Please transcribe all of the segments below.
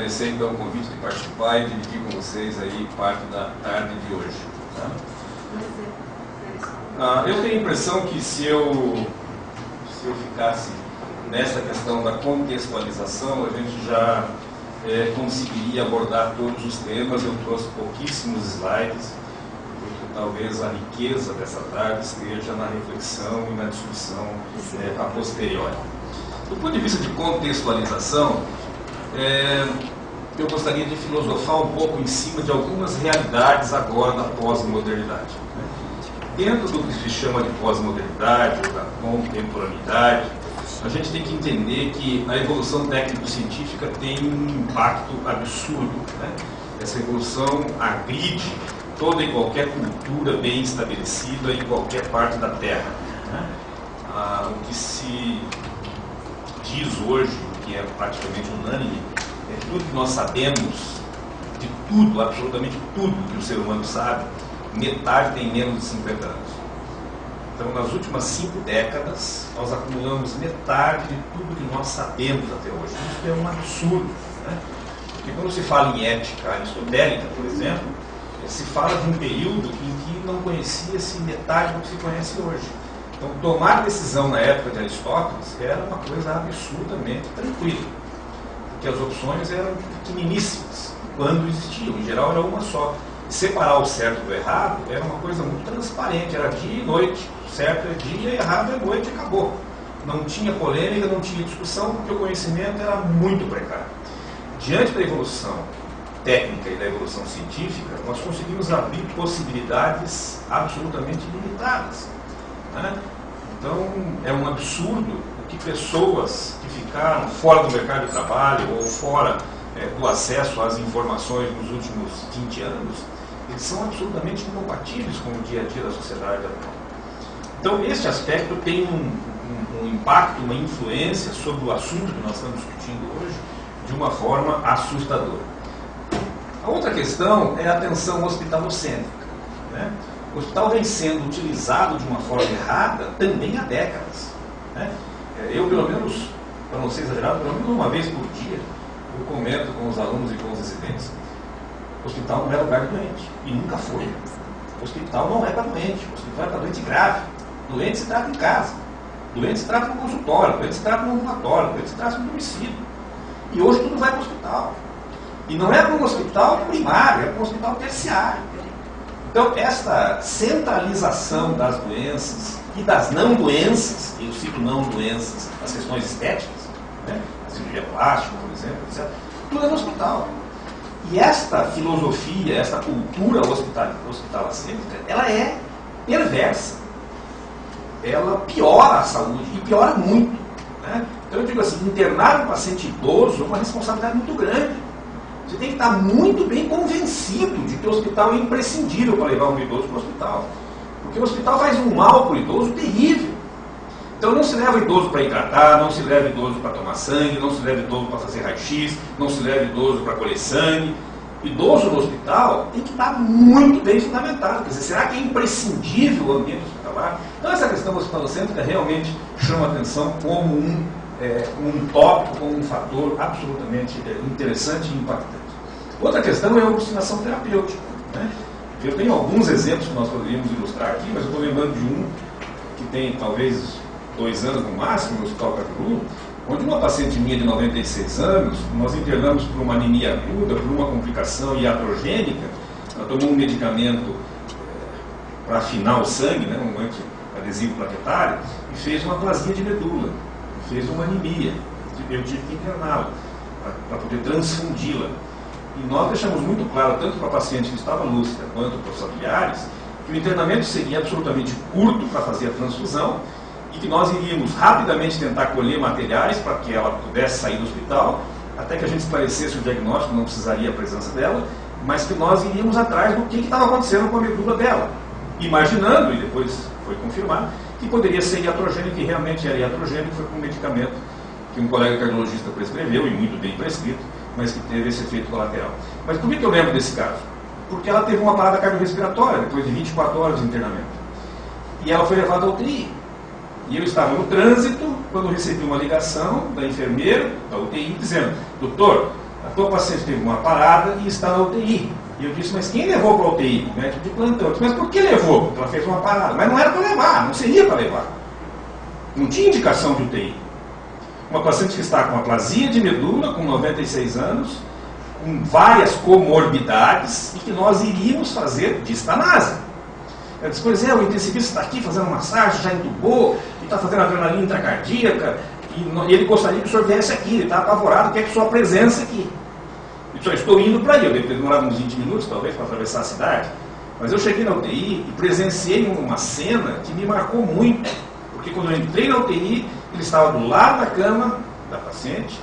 agradecer então o convite de participar e dividir com vocês aí parte da tarde de hoje. Tá? Eu tenho a impressão que se eu ficasse nessa questão da contextualização, a gente já conseguiria abordar todos os temas. Eu trouxe pouquíssimos slides, porque talvez a riqueza dessa tarde esteja na reflexão e na discussão a posteriori. Do ponto de vista de contextualização, eu gostaria de filosofar um pouco em cima de algumas realidades agora da pós-modernidade. Dentro do que se chama de pós-modernidade ou da contemporaneidade, a gente tem que entender que a evolução técnico-científica tem um impacto absurdo. Essa evolução agride toda e qualquer cultura bem estabelecida em qualquer parte da Terra. O que se diz hoje, o que é praticamente unânime, é que tudo que nós sabemos, de tudo, absolutamente tudo que o ser humano sabe, metade tem menos de 50 anos. Então, nas últimas 5 décadas, nós acumulamos metade de tudo que nós sabemos até hoje. Isso é um absurdo. Porque quando se fala em ética aristotélica, por exemplo, se fala de um período em que não conhecia-se metade do que se conhece hoje. Então, tomar decisão na época de Aristóteles era uma coisa absurdamente tranquila, porque as opções eram pequeniníssimas, quando existiam, em geral era uma só. Separar o certo do errado era uma coisa muito transparente, era dia e noite, certo é dia, errado é noite e acabou. Não tinha polêmica, não tinha discussão, porque o conhecimento era muito precário. Diante da evolução técnica e da evolução científica, nós conseguimos abrir possibilidades absolutamente limitadas. Então, é um absurdo o que pessoas que ficaram fora do mercado de trabalho ou fora do acesso às informações nos últimos 20 anos, eles são absolutamente incompatíveis com o dia a dia da sociedade atual. Então, este aspecto tem um impacto, uma influência sobre o assunto que nós estamos discutindo hoje de uma forma assustadora. A outra questão é a atenção hospitalocêntrica. O hospital vem sendo utilizado de uma forma errada também há décadas. Eu, pelo menos, para não ser exagerado, pelo menos uma vez por dia, eu comento com os alunos e com os residentes: o hospital não é lugar de doente, e nunca foi. O hospital não é para doente, o hospital é para doente grave. Doente se trata em casa, doente se trata no consultório, doente se trata no ambulatório, doente se trata no domicílio. E hoje tudo vai para o hospital. E não é para um hospital primário, é para um hospital terciário. Então, esta centralização das doenças e das não doenças, e eu cito não doenças, as questões estéticas, a cirurgia plástica, por exemplo, etc., tudo é no hospital. E esta filosofia, esta cultura hospitalocêntrica, ela é perversa. Ela piora a saúde, e piora muito. Então, eu digo assim, internar um paciente idoso é uma responsabilidade muito grande. Você tem que estar muito bem convencido de que o hospital é imprescindível para levar um idoso para o hospital. Porque o hospital faz um mal para o idoso terrível. Então não se leva idoso para ir tratar, não se leva idoso para tomar sangue, não se leva idoso para fazer raio-x, não se leva idoso para colher sangue. Idoso no hospital tem que estar muito bem fundamentado. Quer dizer, será que é imprescindível o ambiente hospitalar? Então essa questão hospitalocêntrica realmente chama a atenção como um tópico, como um fator absolutamente interessante e impactante. Outra questão é a obstinação terapêutica. Eu tenho alguns exemplos que nós poderíamos ilustrar aqui, mas eu estou lembrando de um que tem talvez 2 anos no máximo no Hospital Cajuru, onde uma paciente minha de 96 anos, nós internamos por uma anemia aguda, por uma complicação iatrogênica. Ela tomou um medicamento para afinar o sangue, um antiadesivo plaquetário, e fez uma aplasia de medula, fez uma anemia. Eu tive que interná-la para poder transfundi-la. E nós deixamos muito claro, tanto para a paciente que estava lúcida quanto para os familiares, que o internamento seria absolutamente curto para fazer a transfusão e que nós iríamos rapidamente tentar colher materiais para que ela pudesse sair do hospital, até que a gente esclarecesse o diagnóstico, não precisaria a presença dela, mas que nós iríamos atrás do que estava acontecendo com a medula dela, imaginando, e depois foi confirmado, que poderia ser iatrogênico, e realmente era iatrogênico, foi com um medicamento que um colega cardiologista prescreveu, e muito bem prescrito, mas que teve esse efeito colateral. Mas por que eu lembro desse caso? Porque ela teve uma parada cardiorrespiratória depois de 24 horas de internamento. E ela foi levada ao UTI. E eu estava no trânsito quando recebi uma ligação da enfermeira da UTI dizendo: doutor, A tua paciente teve uma parada e está na UTI. E eu disse, mas quem levou para a UTI? O médico de plantão. Eu disse, mas por que levou? Porque ela fez uma parada. Mas não era para levar, não seria para levar. Não tinha indicação de UTI. Uma paciente que está com aplasia de medula, com 96 anos, com várias comorbidades, e que nós iríamos fazer distanásia. Eu disse, pois é, o intensivista está aqui fazendo massagem, já entubou, e está fazendo adrenalina intracardíaca, e ele gostaria que o senhor viesse aqui, ele está apavorado, quer que sua presença aqui. Eu só estou indo para aí, eu devo ter demorado uns 20 minutos, talvez, para atravessar a cidade, mas eu cheguei na UTI e presenciei uma cena que me marcou muito, porque quando eu entrei na UTI, ele estava do lado da cama da paciente,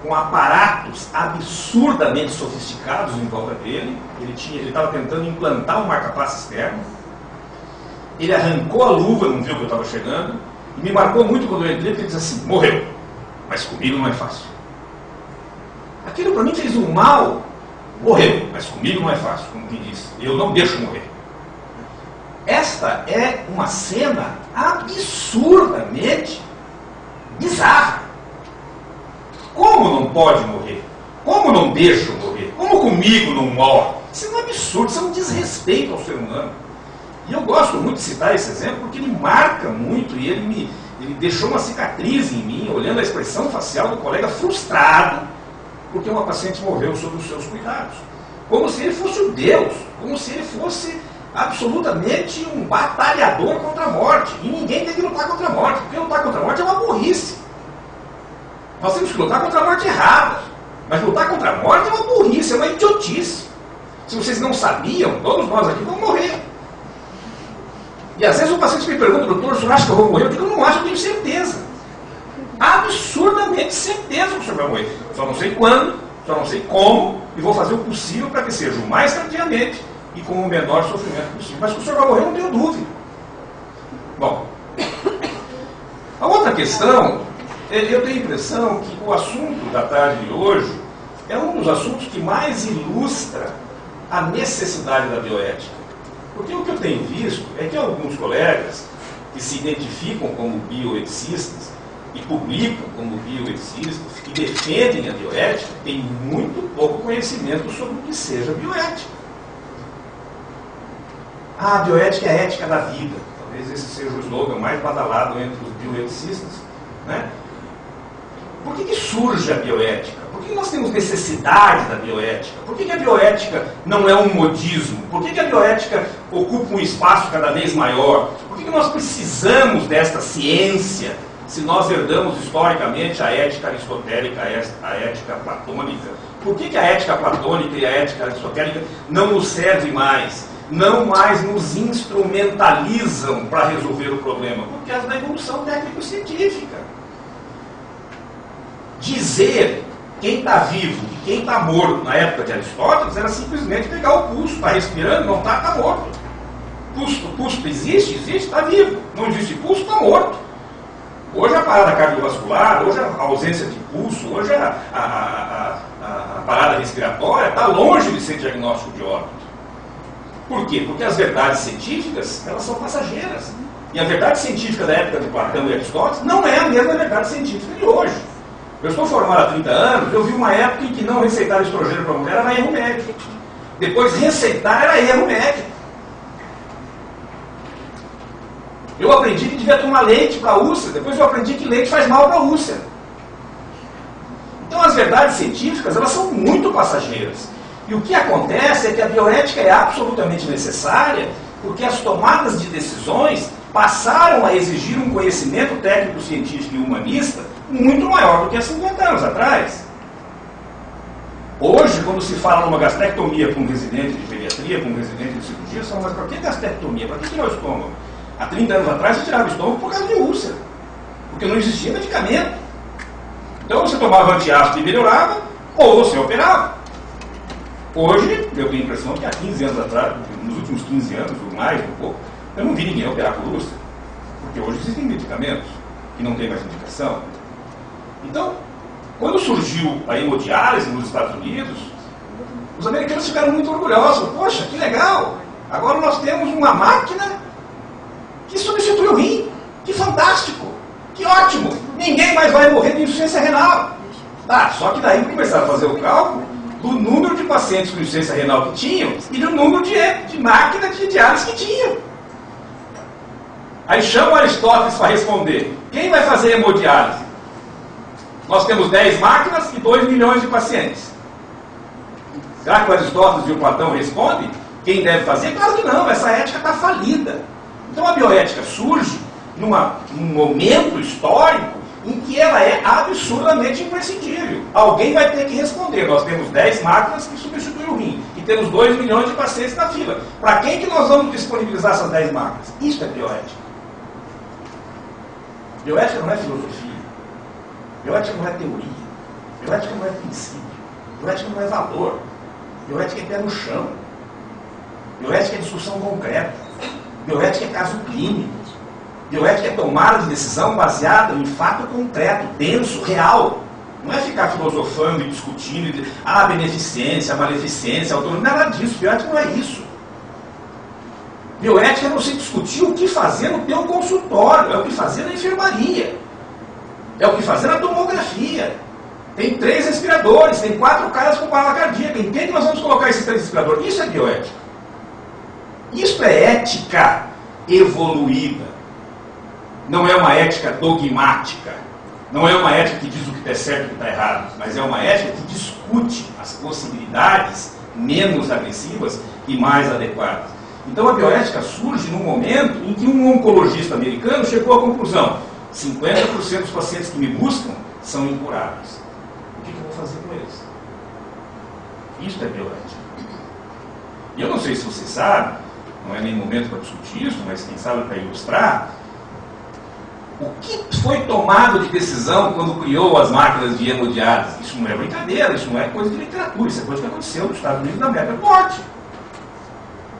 com aparatos absurdamente sofisticados em volta dele, ele estava tentando implantar um marca-passo externo, ele arrancou a luva, não viu que eu estava chegando, e me marcou muito quando eu entrei, porque ele disse assim, morreu, mas comigo não é fácil. Aquilo para mim fez um mal, morreu, mas comigo não é fácil, como quem disse, eu não deixo morrer. Esta é uma cena absurdamente bizarra. Como não pode morrer? Como não deixo morrer? Como comigo não morre? Isso é um absurdo, isso é um desrespeito ao ser humano. E eu gosto muito de citar esse exemplo porque ele marca muito e ele deixou uma cicatriz em mim, olhando a expressão facial do colega frustrado porque uma paciente morreu sob os seus cuidados. Como se ele fosse o Deus, como se ele fosse absolutamente um batalhador contra a morte. E ninguém tem que lutar contra a morte, porque lutar contra a morte é uma burrice. Nós temos que lutar contra a morte errada. Mas lutar contra a morte é uma burrice, é uma idiotice. Se vocês não sabiam, todos nós aqui vamos morrer. E às vezes o paciente me pergunta, doutor, o senhor acha que eu vou morrer? Eu digo, eu não acho, eu tenho certeza. Absurdamente certeza que o senhor vai morrer. Só não sei quando, só não sei como, e vou fazer o possível para que seja o mais tardiamente e com o menor sofrimento possível. Mas que o senhor vai morrer, eu não tenho dúvida. Bom, a outra questão, eu tenho a impressão que o assunto da tarde de hoje é um dos assuntos que mais ilustra a necessidade da bioética. Porque o que eu tenho visto é que alguns colegas que se identificam como bioeticistas e publicam como bioeticistas e defendem a bioética têm muito pouco conhecimento sobre o que seja bioética. A bioética é a ética da vida. Talvez esse seja o slogan mais badalado entre os bioeticistas, né? Por que surge a bioética? Por que nós temos necessidade da bioética? Por que a bioética não é um modismo? Por que a bioética ocupa um espaço cada vez maior? Por que nós precisamos desta ciência se nós herdamos historicamente a ética aristotélica, a ética platônica? Por que a ética platônica e a ética aristotélica não nos servem mais? Não mais nos instrumentalizam para resolver o problema? Por causa da evolução técnico-científica. Dizer quem está vivo e quem está morto na época de Aristóteles era simplesmente pegar o pulso, está respirando, não está, está morto. Pulso existe, está vivo. Não existe pulso, está morto. Hoje a parada cardiovascular, hoje a ausência de pulso, hoje a parada respiratória está longe de ser diagnóstico de óbito. Por quê? Porque as verdades científicas, elas são passageiras. E a verdade científica da época de Platão e Aristóteles não é a mesma verdade científica de hoje. Eu estou formado há 30 anos, eu vi uma época em que não receitar estrogênio para a mulher era erro médico. Depois receitar era erro médico. Eu aprendi que devia tomar leite para a úlcera, depois eu aprendi que leite faz mal para a úlcera. Então as verdades científicas, elas são muito passageiras. E o que acontece é que a bioética é absolutamente necessária, porque as tomadas de decisões passaram a exigir um conhecimento técnico-científico e humanista muito maior do que há 50 anos atrás. Hoje, quando se fala numa gastrectomia para um residente de pediatria, para um residente de cirurgia, são, mas para que gastrectomia? Para que tirar o estômago? Há 30 anos atrás, se tirava o estômago por causa de úlcera, porque não existia medicamento. Então, você tomava antiácido e melhorava, ou você operava. Hoje, eu tenho a impressão que há 15 anos atrás, nos últimos 15 anos, ou mais, um pouco, eu não vi ninguém operar por úlcera, porque hoje existem medicamentos que não têm mais indicação. Então, quando surgiu a hemodiálise nos Estados Unidos, os americanos ficaram muito orgulhosos. Poxa, que legal! Agora nós temos uma máquina que substitui o rim. Que fantástico! Que ótimo! Ninguém mais vai morrer de insuficiência renal. Ah, só que daí começaram a fazer o cálculo do número de pacientes com insuficiência renal que tinham e do número de máquinas de diálise que tinham. Aí chamam Aristóteles para responder. Quem vai fazer hemodiálise? Nós temos 10 máquinas e 2 milhões de pacientes. Será que o Aristóteles e o Platão respondem? Quem deve fazer? Claro que não, essa ética está falida. Então a bioética surge num momento histórico em que ela é absurdamente imprescindível. Alguém vai ter que responder. Nós temos 10 máquinas que substituem o rim e temos 2 milhões de pacientes na fila. Para quem que nós vamos disponibilizar essas 10 máquinas? Isso é bioética. Bioética não é filosofia. Bioética não é teoria. Bioética não é princípio. Bioética não é valor. Bioética é pé no chão. Bioética é discussão concreta. Bioética é caso clínico. Bioética é tomada de decisão baseada em fato concreto, denso, real. Não é ficar filosofando e discutindo, beneficência, maleficência, autonomia, nada disso. Bioética não é isso. Bioética é você discutir o que fazer no teu consultório, é o que fazer na enfermaria, é o que fazer na tomografia. Tem 3 respiradores, tem 4 caras com bala cardíaca. Em quem que nós vamos colocar esses 3 respiradores? Isso é bioética. Isso é ética evoluída. Não é uma ética dogmática. Não é uma ética que diz o que está certo e o que está errado. Mas é uma ética que discute as possibilidades menos agressivas e mais adequadas. Então a bioética surge num momento em que um oncologista americano chegou à conclusão: 50% dos pacientes que me buscam são incuráveis. O que eu vou fazer com eles? Isso é bioética. E eu não sei se você sabe, não é nem momento para discutir isso, mas quem sabe para ilustrar, o que foi tomado de decisão quando criou as máquinas de hemodiálise? Isso não é brincadeira, isso não é coisa de literatura, isso é coisa que aconteceu nos Estados Unidos da América do Norte.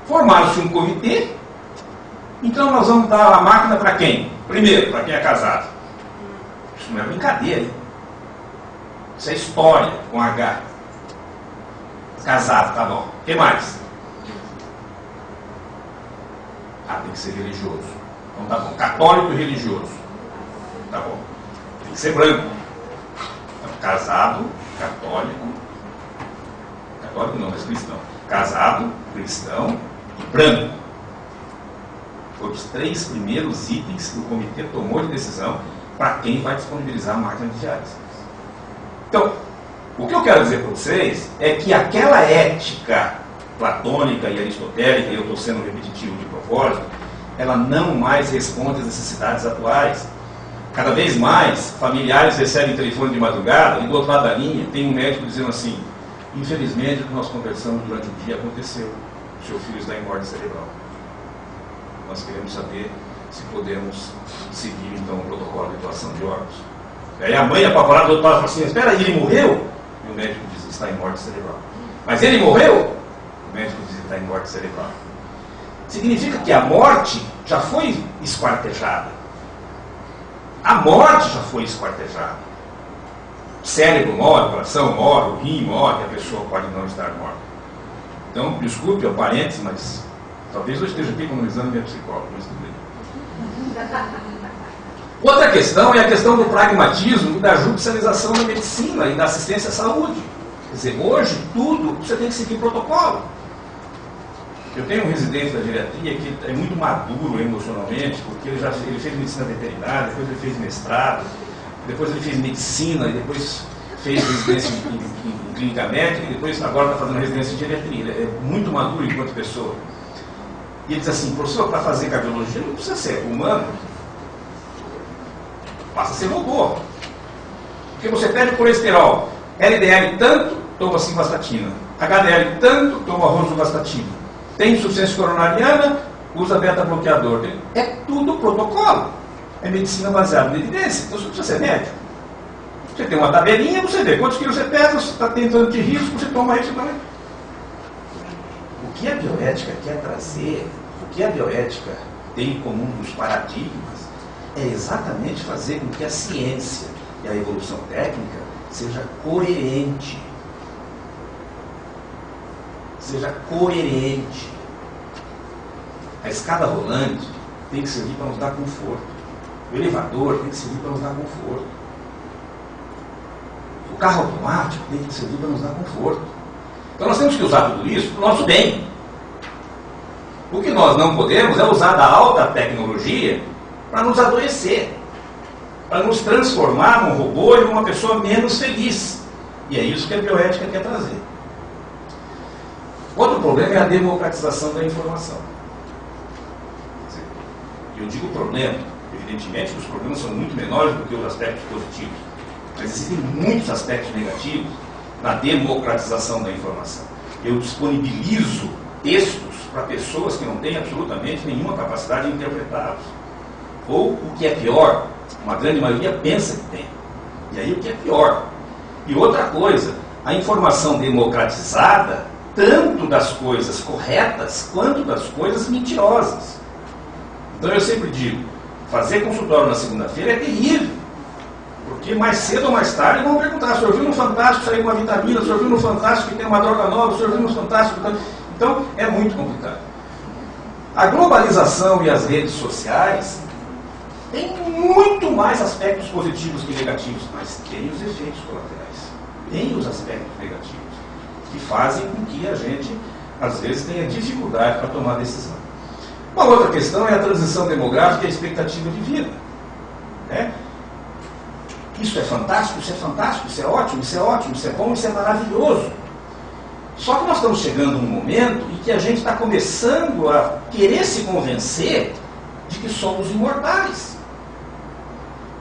Formaram-se um comitê, então nós vamos dar a máquina para quem? Primeiro, para quem é casado. Isso não é brincadeira, hein? Isso é história, com H. Casado, tá bom. O que mais? Tem que ser religioso. Então tá bom. Católico e religioso. Tá bom. Tem que ser branco. Então, casado, católico. Católico não, mas cristão. Casado, cristão e branco. Foram os 3 primeiros itens que o comitê tomou de decisão para quem vai disponibilizar a máquina de diálise. Então, o que eu quero dizer para vocês é que aquela ética platônica e aristotélica, e eu estou sendo repetitivo de propósito, ela não mais responde às necessidades atuais. Cada vez mais, familiares recebem telefone de madrugada e do outro lado da linha tem um médico dizendo assim: infelizmente o que nós conversamos durante o dia aconteceu, o seu filho está em morte cerebral. Nós queremos saber se podemos seguir então o protocolo de doação de órgãos. E aí a mãe apavorada do outro lado fala assim: espera aí, ele morreu? E o médico diz: está em morte cerebral. Mas ele morreu? O médico diz: está em morte cerebral. Significa que a morte já foi esquartejada. A morte já foi esquartejada. O cérebro morre, o coração morre, o rim morre, a pessoa pode não estar morta. Então, desculpe, é um parênteses, mas talvez eu esteja aqui economizando minha psicóloga, mas tudo bem. Outra questão é a questão do pragmatismo e da judicialização da medicina e da assistência à saúde. Quer dizer, hoje tudo você tem que seguir protocolo. Eu tenho um residente da geriatria que é muito maduro emocionalmente, porque ele fez medicina veterinária, depois ele fez mestrado, depois ele fez medicina, e depois fez residência em clínica médica, e depois agora está fazendo residência em geriatria. Ele é muito maduro enquanto pessoa. E ele diz assim: professor, para fazer cardiologia não precisa ser humano, passa a ser robô. Porque você pede o colesterol, LDL tanto, toma simvastatina, HDL tanto, toma rosuvastatina. Tem insuficiência coronariana, usa beta-bloqueador. É tudo protocolo. É medicina baseada em evidência. Então você não precisa ser médico. Você tem uma tabelinha, você vê quantos quilos você pesa, você está tentando de risco, você toma isso também. O que a bioética quer trazer, o que a bioética tem em comum dos paradigmas, é exatamente fazer com que a ciência e a evolução técnica seja coerente. Seja coerente. A escada rolante tem que servir para nos dar conforto. O elevador tem que servir para nos dar conforto. O carro automático tem que servir para nos dar conforto. Então nós temos que usar tudo isso para o nosso bem. O que nós não podemos é usar da alta tecnologia para nos adoecer, para nos transformar num robô e numa pessoa menos feliz. E é isso que a bioética quer trazer. Outro problema é a democratização da informação. Eu digo problema, evidentemente que os problemas são muito menores do que os aspectos positivos, mas existem muitos aspectos negativos na democratização da informação. Eu disponibilizo textos para pessoas que não têm absolutamente nenhuma capacidade de interpretá-los. Ou, o que é pior, uma grande maioria pensa que tem. E aí o que é pior. E outra coisa, a informação democratizada, tanto das coisas corretas, quanto das coisas mentirosas. Então eu sempre digo, fazer consultório na segunda-feira é terrível. Porque mais cedo ou mais tarde vão perguntar, o senhor viu no Fantástico sair uma vitamina, o senhor viu no Fantástico que tem uma droga nova, o senhor viu no Fantástico... Então é muito complicado. A globalização e as redes sociais têm muito mais aspectos positivos que negativos, mas tem os efeitos colaterais, tem os aspectos negativos, que fazem com que a gente, às vezes, tenha dificuldade para tomar decisão. Uma outra questão é a transição demográfica e a expectativa de vida. Isso é fantástico, isso é fantástico, isso é ótimo, isso é ótimo, isso é bom, isso é maravilhoso. Só que nós estamos chegando num momento em que a gente está começando a querer se convencer de que somos imortais.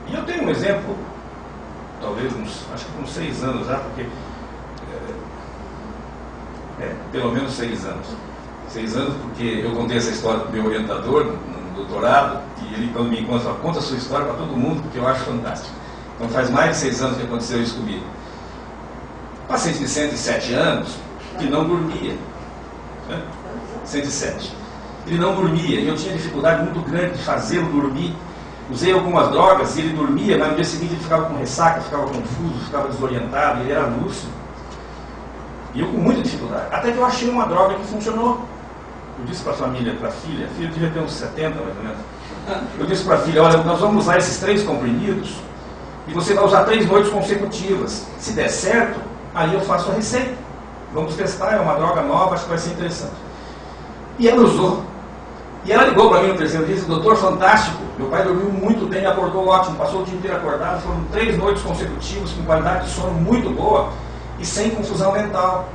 E eu tenho um exemplo, talvez acho que uns 6 anos já, porque pelo menos 6 anos. 6 anos porque eu contei essa história para o meu orientador no doutorado, e ele quando me encontra, conta a sua história para todo mundo, porque eu acho fantástico. Então faz mais de 6 anos que aconteceu isso comigo. Um paciente de 107 anos que não dormia. 107. Ele não dormia, e eu tinha dificuldade muito grande de fazê-lo dormir. Usei algumas drogas e ele dormia, mas no dia seguinte ele ficava com ressaca, ficava confuso, ficava desorientado, ele era lúcido. E eu com muita dificuldade. Até que eu achei uma droga que funcionou. Eu disse para a família, para a filha devia ter uns 70 mais ou menos. Eu disse para a filha, olha, nós vamos usar esses 3 comprimidos e você vai usar 3 noites consecutivas. Se der certo, aí eu faço a receita. Vamos testar, é uma droga nova, acho que vai ser interessante. E ela usou. E ela ligou para mim no terceiro dia e disse, doutor, fantástico, meu pai dormiu muito bem, acordou ótimo, passou o dia inteiro acordado, foram 3 noites consecutivas com qualidade de sono muito boa e sem confusão mental.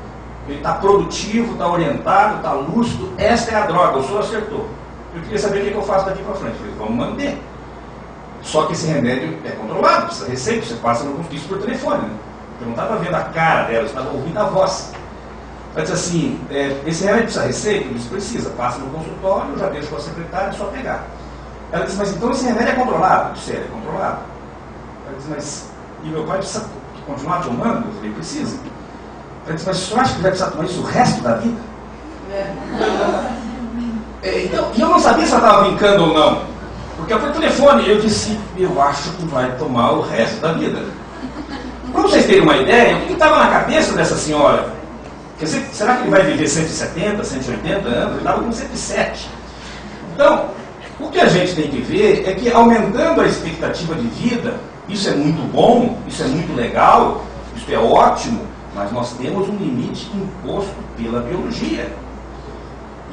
Ele está produtivo, está orientado, está lúcido, esta é a droga, o senhor acertou. Eu queria saber o que eu faço daqui para frente. Eu falei, vamos manter. Só que esse remédio é controlado, precisa receita, você passa no isso por telefone. Né? Eu não estava vendo a cara dela, eu estava ouvindo a voz. Ela disse assim, esse remédio precisa receita? Eu disse, precisa, passa no consultório, eu já deixo com a secretária, é só pegar. Ela disse, mas então esse remédio é controlado? Eu disse, é controlado. Ela disse, mas e meu pai precisa continuar tomando? Eu falei, precisa. Ela disse, mas o senhor acha que vai precisar tomar isso o resto da vida? Então, e eu não sabia se ela estava brincando ou não. Porque eu fui por telefone e eu disse, eu acho que vai tomar o resto da vida. Para vocês terem uma ideia, o que estava na cabeça dessa senhora? Quer dizer, será que ele vai viver 170, 180 anos? Ele estava com 107. Então, o que a gente tem que ver é que aumentando a expectativa de vida, isso é muito bom, isso é muito legal, isso é ótimo, mas nós temos um limite imposto pela biologia.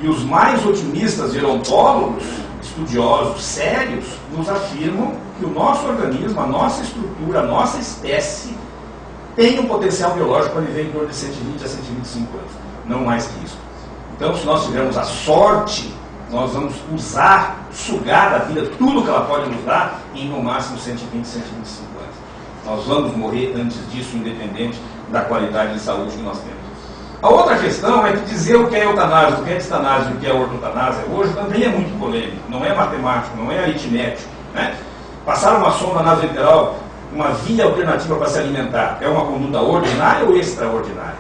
E os mais otimistas gerontólogos, estudiosos sérios, nos afirmam que o nosso organismo, a nossa estrutura, a nossa espécie tem um potencial biológico para viver em torno de 120 a 125 anos, não mais que isso. Então, se nós tivermos a sorte, nós vamos sugar da vida tudo que ela pode nos dar em no máximo 120, 125 anos. Nós vamos morrer antes disso, independente da qualidade de saúde que nós temos. A outra questão é que dizer o que é eutanásia, o que é distanásia, o que é ortotanásia hoje também é muito polêmico, não é matemático, não é aritmético. Né? Passar uma sonda nasoenteral, uma via alternativa para se alimentar, é uma conduta ordinária ou extraordinária?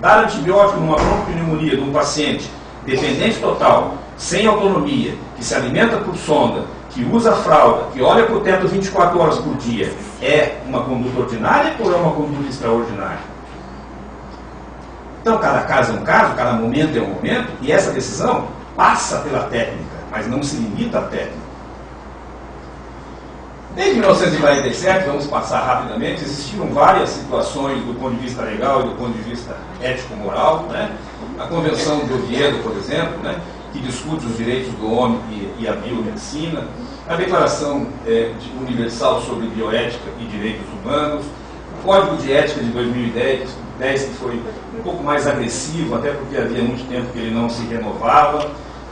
Dar antibiótico numa bronquipneumonia de um paciente dependente total, sem autonomia, que se alimenta por sonda, que usa fralda, que olha para o teto 24 horas por dia, é uma conduta ordinária ou é uma conduta extraordinária? Então, cada caso é um caso, cada momento é um momento, e essa decisão passa pela técnica, mas não se limita à técnica. Desde 1947, vamos passar rapidamente, existiram várias situações do ponto de vista legal e do ponto de vista ético-moral, né? A Convenção de Oviedo, por exemplo, né? Que discute os direitos do homem e a biomedicina, a Declaração Universal sobre Bioética e Direitos Humanos, o Código de Ética de 2010, que foi um pouco mais agressivo, até porque havia muito tempo que ele não se renovava,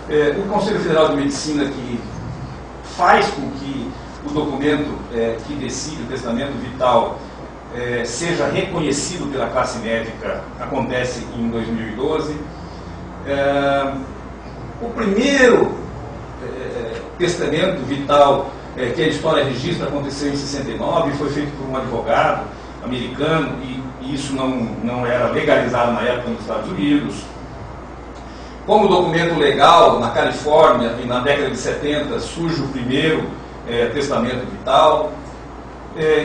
o Conselho Federal de Medicina, que faz com que o documento que decide o testamento vital seja reconhecido pela classe médica, acontece em 2012. O primeiro testamento vital que a história registra aconteceu em 69, foi feito por um advogado americano e isso não era legalizado na época nos Estados Unidos. Como documento legal, na Califórnia, e na década de 70, surge o primeiro testamento vital.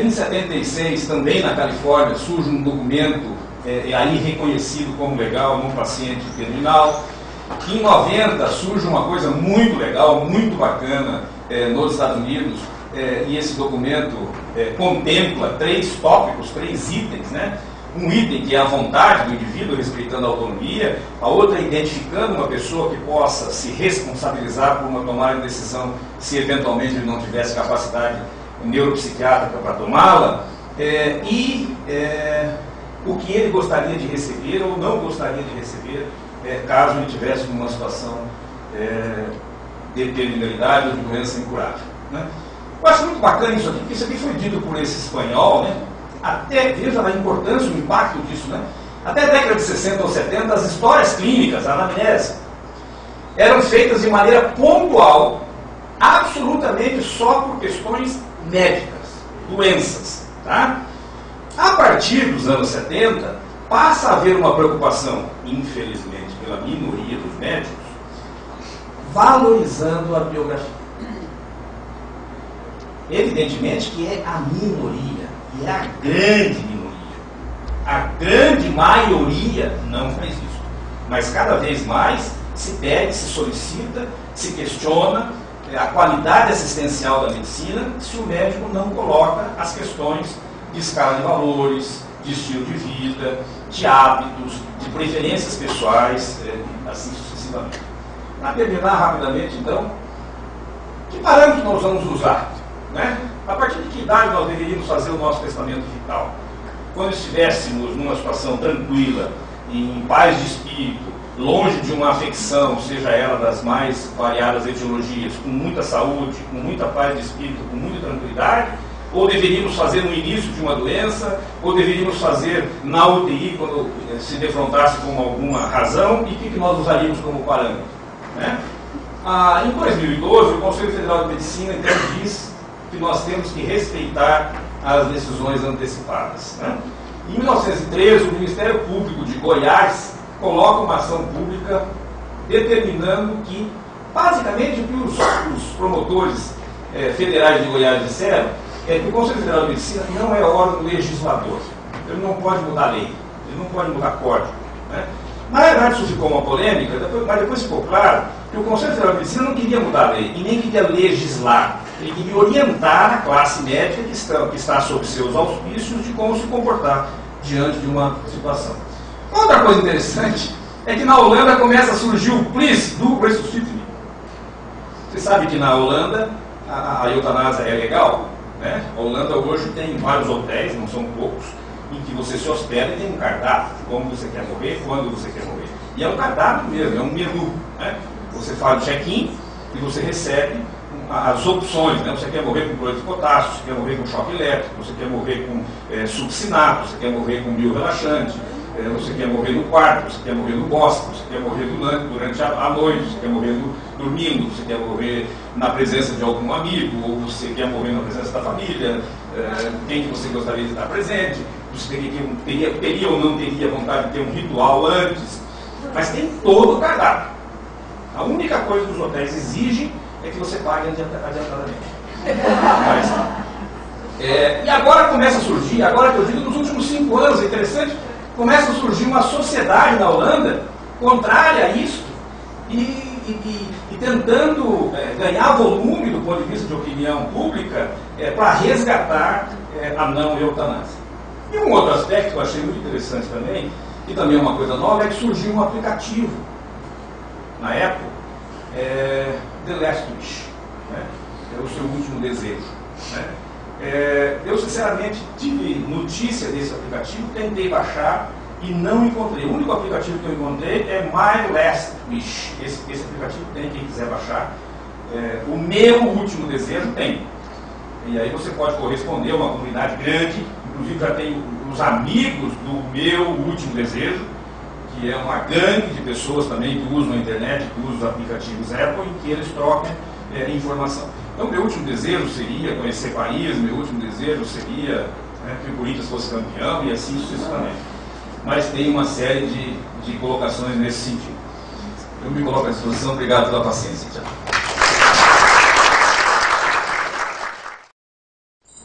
Em 76, também na Califórnia, surge um documento aí reconhecido como legal num paciente terminal. Em 90, surge uma coisa muito legal, muito bacana nos Estados Unidos, e esse documento contempla 3 tópicos, 3 itens, né? Um item que é a vontade do indivíduo, respeitando a autonomia, a outra é identificando uma pessoa que possa se responsabilizar por uma tomada de decisão se eventualmente ele não tivesse capacidade neuropsiquiátrica para tomá-la, o que ele gostaria de receber ou não gostaria de receber caso ele tivesse numa situação de terminalidade ou de doença incurável, né? Eu acho muito bacana isso aqui, porque isso aqui foi dito por esse espanhol, né? Até, veja a importância, o impacto disso, né? Até a década de 60 ou 70, as histórias clínicas, a anamnese, eram feitas de maneira pontual, absolutamente só por questões médicas, doenças, tá? A partir dos anos 70, passa a haver uma preocupação, infelizmente, pela minoria dos médicos, valorizando a biografia. Evidentemente que é a minoria, e é a grande minoria. A grande maioria não faz isso. Mas cada vez mais se pede, se solicita, se questiona a qualidade assistencial da medicina se o médico não coloca as questões de escala de valores, de estilo de vida, de hábitos, de preferências pessoais, assim sucessivamente. Para terminar rapidamente, então, que parâmetros nós vamos usar? Né? A partir de que idade nós deveríamos fazer o nosso testamento vital? Quando estivéssemos numa situação tranquila, em paz de espírito, longe de uma afecção, seja ela das mais variadas etiologias, com muita saúde, com muita paz de espírito, com muita tranquilidade, ou deveríamos fazer no início de uma doença, ou deveríamos fazer na UTI quando se defrontasse com alguma razão, e o que nós usaríamos como parâmetro? Né? Em 2012, o Conselho Federal de Medicina então diz que nós temos que respeitar as decisões antecipadas. Né? Em 1913, o Ministério Público de Goiás coloca uma ação pública determinando que, basicamente, o que os promotores federais de Goiás disseram é que o Conselho Federal de Medicina não é órgão legislador. Ele não pode mudar lei, ele não pode mudar código. Né? Na verdade, isso ficou uma polêmica, mas depois ficou claro que o Conselho Federal de Medicina não queria mudar a lei e nem queria legislar. Ele queria orientar a classe médica que está sob seus auspícios de como se comportar diante de uma situação. Outra coisa interessante é que na Holanda começa a surgir o PLIS do Ressuscite-me. Você sabe que na Holanda a eutanásia é legal? Né? A Holanda hoje tem vários hotéis, não são poucos, em que você se hospeda e tem um cardápio de como você quer morrer, quando você quer morrer. E é um cardápio mesmo, é um menu. Né? Você faz o check-in e você recebe as opções. Né? Você quer morrer com cloreto de potássio, você quer morrer com choque elétrico, você quer morrer com succinato, você quer morrer com biorelaxante, você quer morrer no quarto, você quer morrer no bosque, você quer morrer durante a noite, você quer morrer dormindo, você quer morrer na presença de algum amigo, ou você quer morrer na presença da família, quem que você gostaria de estar presente, você teria ou não teria vontade de ter um ritual antes, mas tem todo o cardápio. A única coisa que os hotéis exigem é que você pague adiantadamente. E agora começa a surgir, agora que eu digo nos últimos 5 anos, é interessante, começa a surgir uma sociedade na Holanda contrária a isso e e tentando ganhar volume do ponto de vista de opinião pública para resgatar a não eutanásia. E um outro aspecto que eu achei muito interessante também, e também é uma coisa nova, é que surgiu um aplicativo, na época, The Last Wish, né? É o seu último desejo. Né? Eu, sinceramente, tive notícia desse aplicativo, tentei baixar e não encontrei. O único aplicativo que eu encontrei é My Last Wish. Esse aplicativo tem, quem quiser baixar. O meu último desejo tem. E aí você pode corresponder a uma comunidade grande, inclusive já tem os amigos do meu último desejo, que é uma gangue de pessoas também que usam a internet, que usam os aplicativos Apple, em que eles trocam informação. Então, meu último desejo seria conhecer país, meu último desejo seria que o Corinthians fosse campeão e assim sucessivamente. Mas tem uma série de colocações nesse sentido. Eu me coloco à disposição. Obrigado pela paciência. Tchau.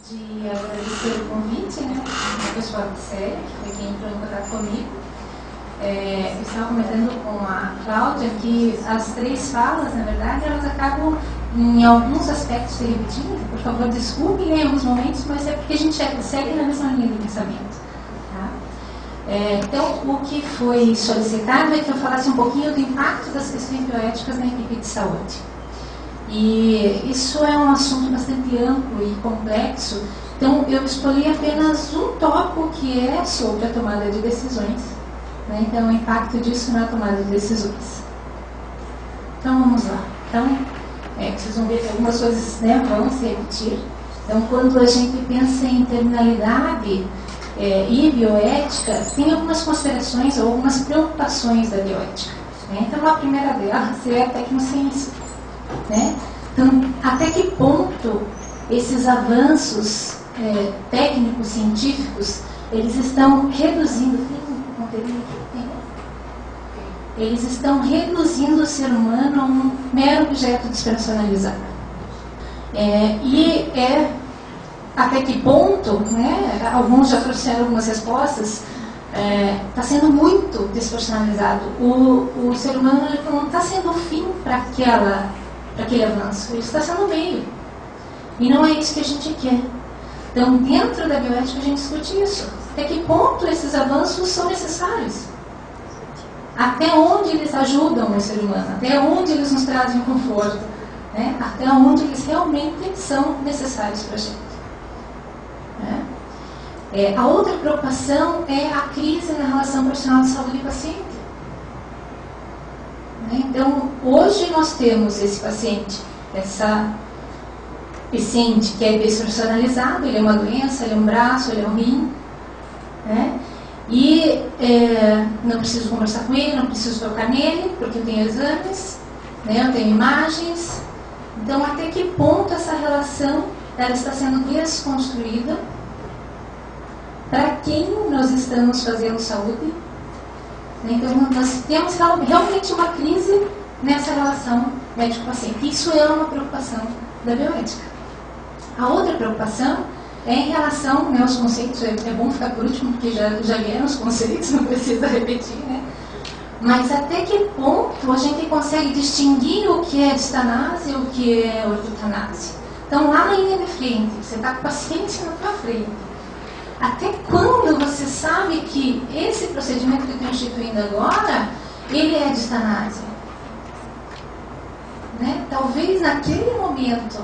De agradecer o convite, né? A pessoa de série, que foi quem entrou em contato comigo. Eu estava comentando com a Cláudia que as três falas, na verdade, elas acabam em alguns aspectos se repetindo. Por favor, desculpem em alguns momentos, mas é porque a gente segue na mesma linha de pensamento. Tá? Então, o que foi solicitado é que eu falasse um pouquinho do impacto das questões bioéticas na equipe de saúde. E isso é um assunto bastante amplo e complexo, então eu escolhi apenas um tópico que é sobre a tomada de decisões, né? Então o impacto disso na tomada de decisões. Então vamos lá. Então, vocês vão ver que algumas coisas, né, vão se repetir. Então, quando a gente pensa em terminalidade e bioética, tem algumas considerações ou algumas preocupações da bioética. Né? Então, a primeira delas é a tecnociência. Né? Então, até que ponto esses avanços técnicos, científicos, eles estão reduzindo, eles estão reduzindo o ser humano a um mero objeto despersonalizado. Até que ponto, né, alguns já trouxeram algumas respostas, está sendo muito despersonalizado. O ser humano ele não está sendo o fim para aquele avanço, ele está sendo o meio. E não é isso que a gente quer. Então, dentro da bioética, a gente discute isso. Até que ponto esses avanços são necessários? Até onde eles ajudam o ser humano? Até onde eles nos trazem conforto? Né? Até onde eles realmente são necessários para a gente? A outra preocupação é a crise na relação profissional de saúde e paciente. Então, hoje nós temos esse paciente que é despersonalizado, ele é uma doença, ele é um braço, ele é um rim, né? E não preciso conversar com ele, não preciso tocar nele, porque eu tenho exames, né? Eu tenho imagens. Então, até que ponto essa relação ela está sendo desconstruída? Para quem nós estamos fazendo saúde? Então, nós temos realmente uma crise nessa relação médico-paciente. Isso é uma preocupação da bioética. A outra preocupação é em relação aos conceitos. É bom ficar por último, porque já vieram os conceitos, não precisa repetir, né? Mas até que ponto a gente consegue distinguir o que é eutanásia e o que é ortotanásia? Então, lá na linha de frente, você está com o paciente na tua frente. Até quando você sabe que esse procedimento que eu estou instituindo agora, ele é de eutanásia? Né? Talvez naquele momento,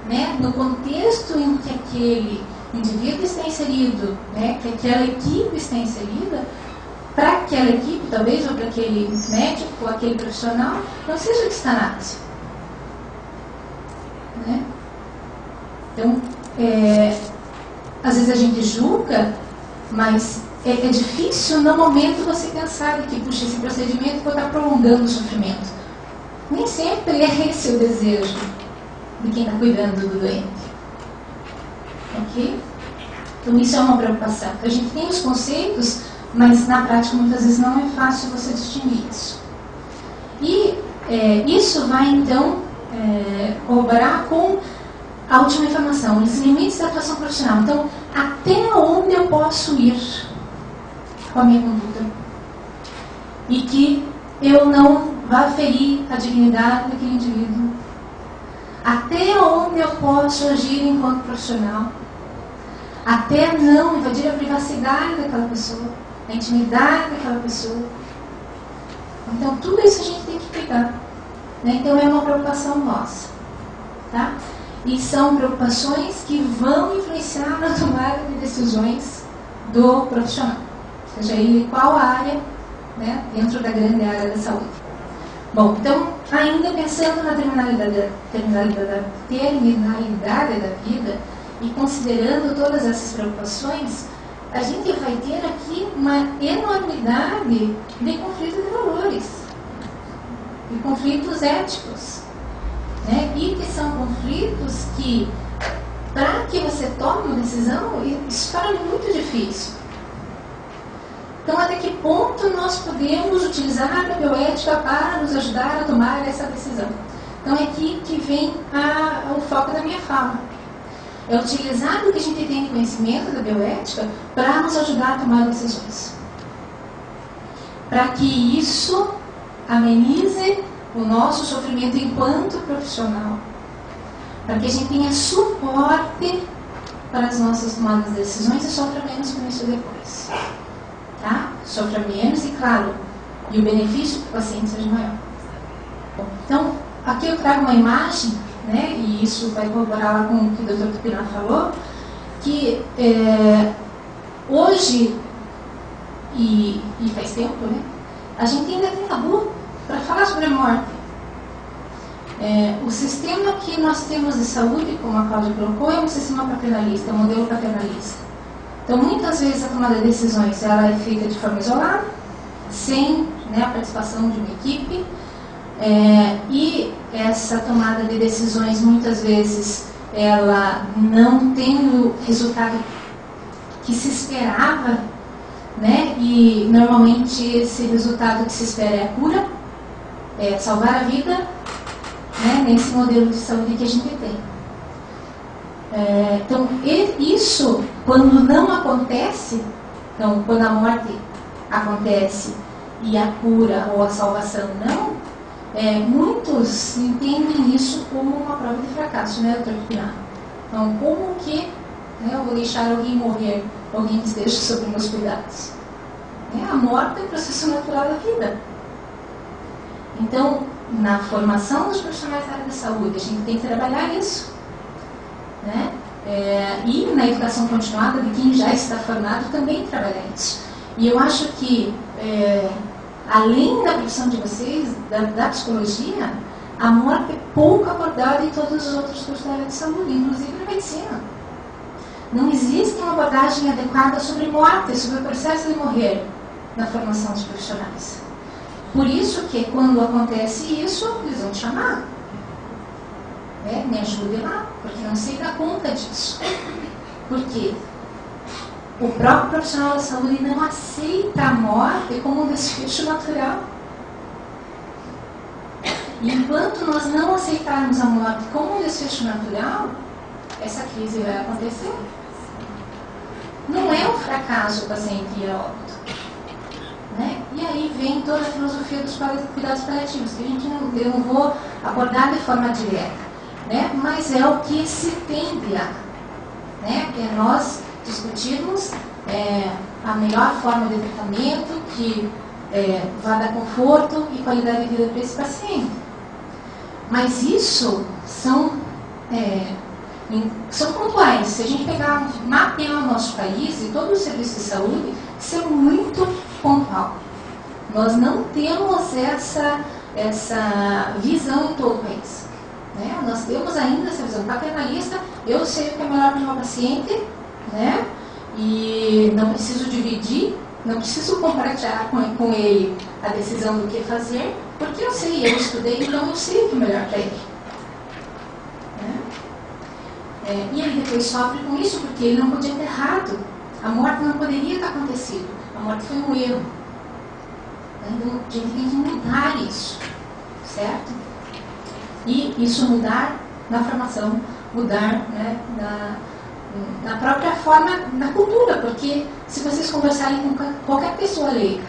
né, no contexto em que aquele indivíduo está inserido, né, que aquela equipe está inserida, para aquela equipe, talvez, ou para aquele médico, ou aquele profissional, não seja de eutanásia. Né? Então, às vezes a gente julga, mas é difícil no momento você pensar que, puxa, esse procedimento pode estar prolongando o sofrimento. Nem sempre é esse o desejo de quem está cuidando do doente. Ok? Então isso é uma preocupação. A gente tem os conceitos, mas na prática muitas vezes não é fácil você distinguir isso. E isso vai então corroborar com a última informação, os limites da atuação profissional. Então, até onde eu posso ir com a minha conduta? E que eu não vai ferir a dignidade daquele indivíduo? Até onde eu posso agir enquanto profissional? Até não invadir a privacidade daquela pessoa, a intimidade daquela pessoa. Então, tudo isso a gente tem que cuidar. Né? Então, é uma preocupação nossa. Tá? E são preocupações que vão influenciar na tomada de decisões do profissional. Seja ele qual área, né, dentro da grande área da saúde. Bom, então, ainda pensando na terminalidade da vida e considerando todas essas preocupações, a gente vai ter aqui uma enormidade de conflitos de valores, de conflitos éticos, né? E que são conflitos que, para que você tome uma decisão, isso torna muito difícil. Então, até que ponto nós podemos utilizar a bioética para nos ajudar a tomar essa decisão? Então, é aqui que vem o foco da minha fala. É utilizar o que a gente tem de conhecimento da bioética para nos ajudar a tomar decisões. Para que isso amenize o nosso sofrimento enquanto profissional. Para que a gente tenha suporte para as nossas tomadas de decisões e sofra menos com isso depois. Tá? Sofra menos e, claro, e o benefício para o paciente seja maior. Bom, então, aqui eu trago uma imagem, né, e isso vai corroborar lá com o que o Dr. Tupinambá falou, que hoje, e faz tempo, né, a gente ainda tem tabu para falar sobre a morte. O sistema que nós temos de saúde, como a Cláudia colocou, é um sistema paternalista, um modelo paternalista. Então, muitas vezes a tomada de decisões ela é feita de forma isolada, sem, né, a participação de uma equipe, e essa tomada de decisões, muitas vezes, ela não tem o resultado que se esperava, né, e normalmente esse resultado que se espera é a cura, é salvar a vida, né, nesse modelo de saúde que a gente tem. Então, isso, quando não acontece, então, quando a morte acontece e a cura ou a salvação não, muitos entendem isso como uma prova de fracasso, né, doutor Tupinambá? Então, como que, né, eu vou deixar alguém morrer, alguém que esteja sob meus cuidados? A morte é o processo natural da vida. Então, na formação dos profissionais da área da saúde, a gente tem que trabalhar isso. Né? E na educação continuada de quem já está formado também trabalhar isso. E eu acho que, além da profissão de vocês, da psicologia, a morte é pouco abordada em todos os outros cursos da área de saúde, inclusive na medicina. Não existe uma abordagem adequada sobre morte, sobre o processo de morrer na formação dos profissionais. Por isso que, quando acontece isso, eles vão te chamar. Me ajude lá, porque não sei dar conta disso. Porque o próprio profissional da saúde não aceita a morte como um desfecho natural. E enquanto nós não aceitarmos a morte como um desfecho natural, essa crise vai acontecer. Não é um fracasso o paciente ir a óbito. Né? E aí vem toda a filosofia dos cuidados paliativos, que eu não vou abordar de forma direta. Né? Mas é o que se tende a, né? É nós discutirmos a melhor forma de tratamento que vai dar conforto e qualidade de vida para esse paciente. Mas isso são pontuais. Se a gente pegar, mapear o nosso país e todo o serviço de saúde, isso é muito pontual. Nós não temos essa visão em todo o país. Nós temos ainda essa visão paternalista, eu sei o que é melhor para o meu paciente, né? E não preciso dividir, não preciso compartilhar com ele a decisão do que fazer, porque eu sei, eu estudei, então eu sei o que é melhor para ele. Né? E ele depois sofre com isso, porque ele não podia ter errado. A morte não poderia ter acontecido, a morte foi um erro. Então a gente tem que mudar isso, certo? E isso mudar na formação, mudar, né, na própria forma, na cultura, porque se vocês conversarem com qualquer pessoa leiga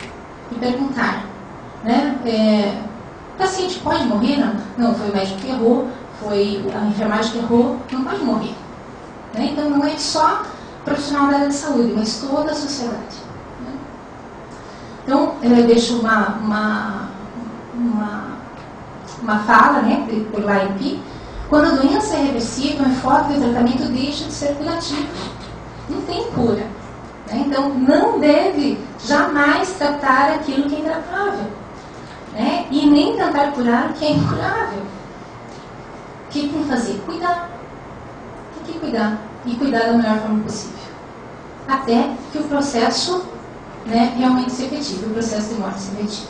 e perguntar, né, paciente pode morrer? Não. Não, foi o médico que errou, foi a enfermagem que errou, não pode morrer. Né? Então não é só profissional da área de saúde, mas toda a sociedade. Né? Então eu deixo uma fala, né, por Lyon-P. Quando a doença é reversível, o enfoque do tratamento deixa de ser curativo. Não tem cura. Né? Então não deve jamais tratar aquilo que é intratável. Né? E nem tentar curar o que é incurável. O que tem que fazer? Cuidar. Tem que cuidar. E cuidar da melhor forma possível. Até que o processo, né, realmente se efetive, o processo de morte se efetive.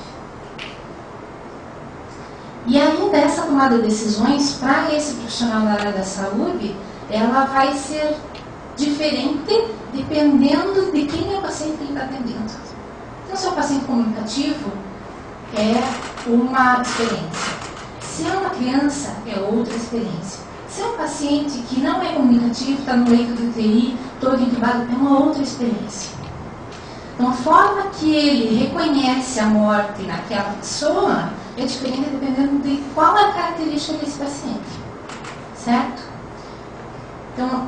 E ainda essa tomada de decisões, para esse profissional da área da saúde, ela vai ser diferente dependendo de quem é o paciente que ele está atendendo. Então, se é um paciente comunicativo, é uma experiência. Se é uma criança, é outra experiência. Se é um paciente que não é comunicativo, está no leito de UTI, todo entubado, é uma outra experiência. Então, a forma que ele reconhece a morte naquela pessoa é diferente dependendo de qual é a característica desse paciente. Certo? Então,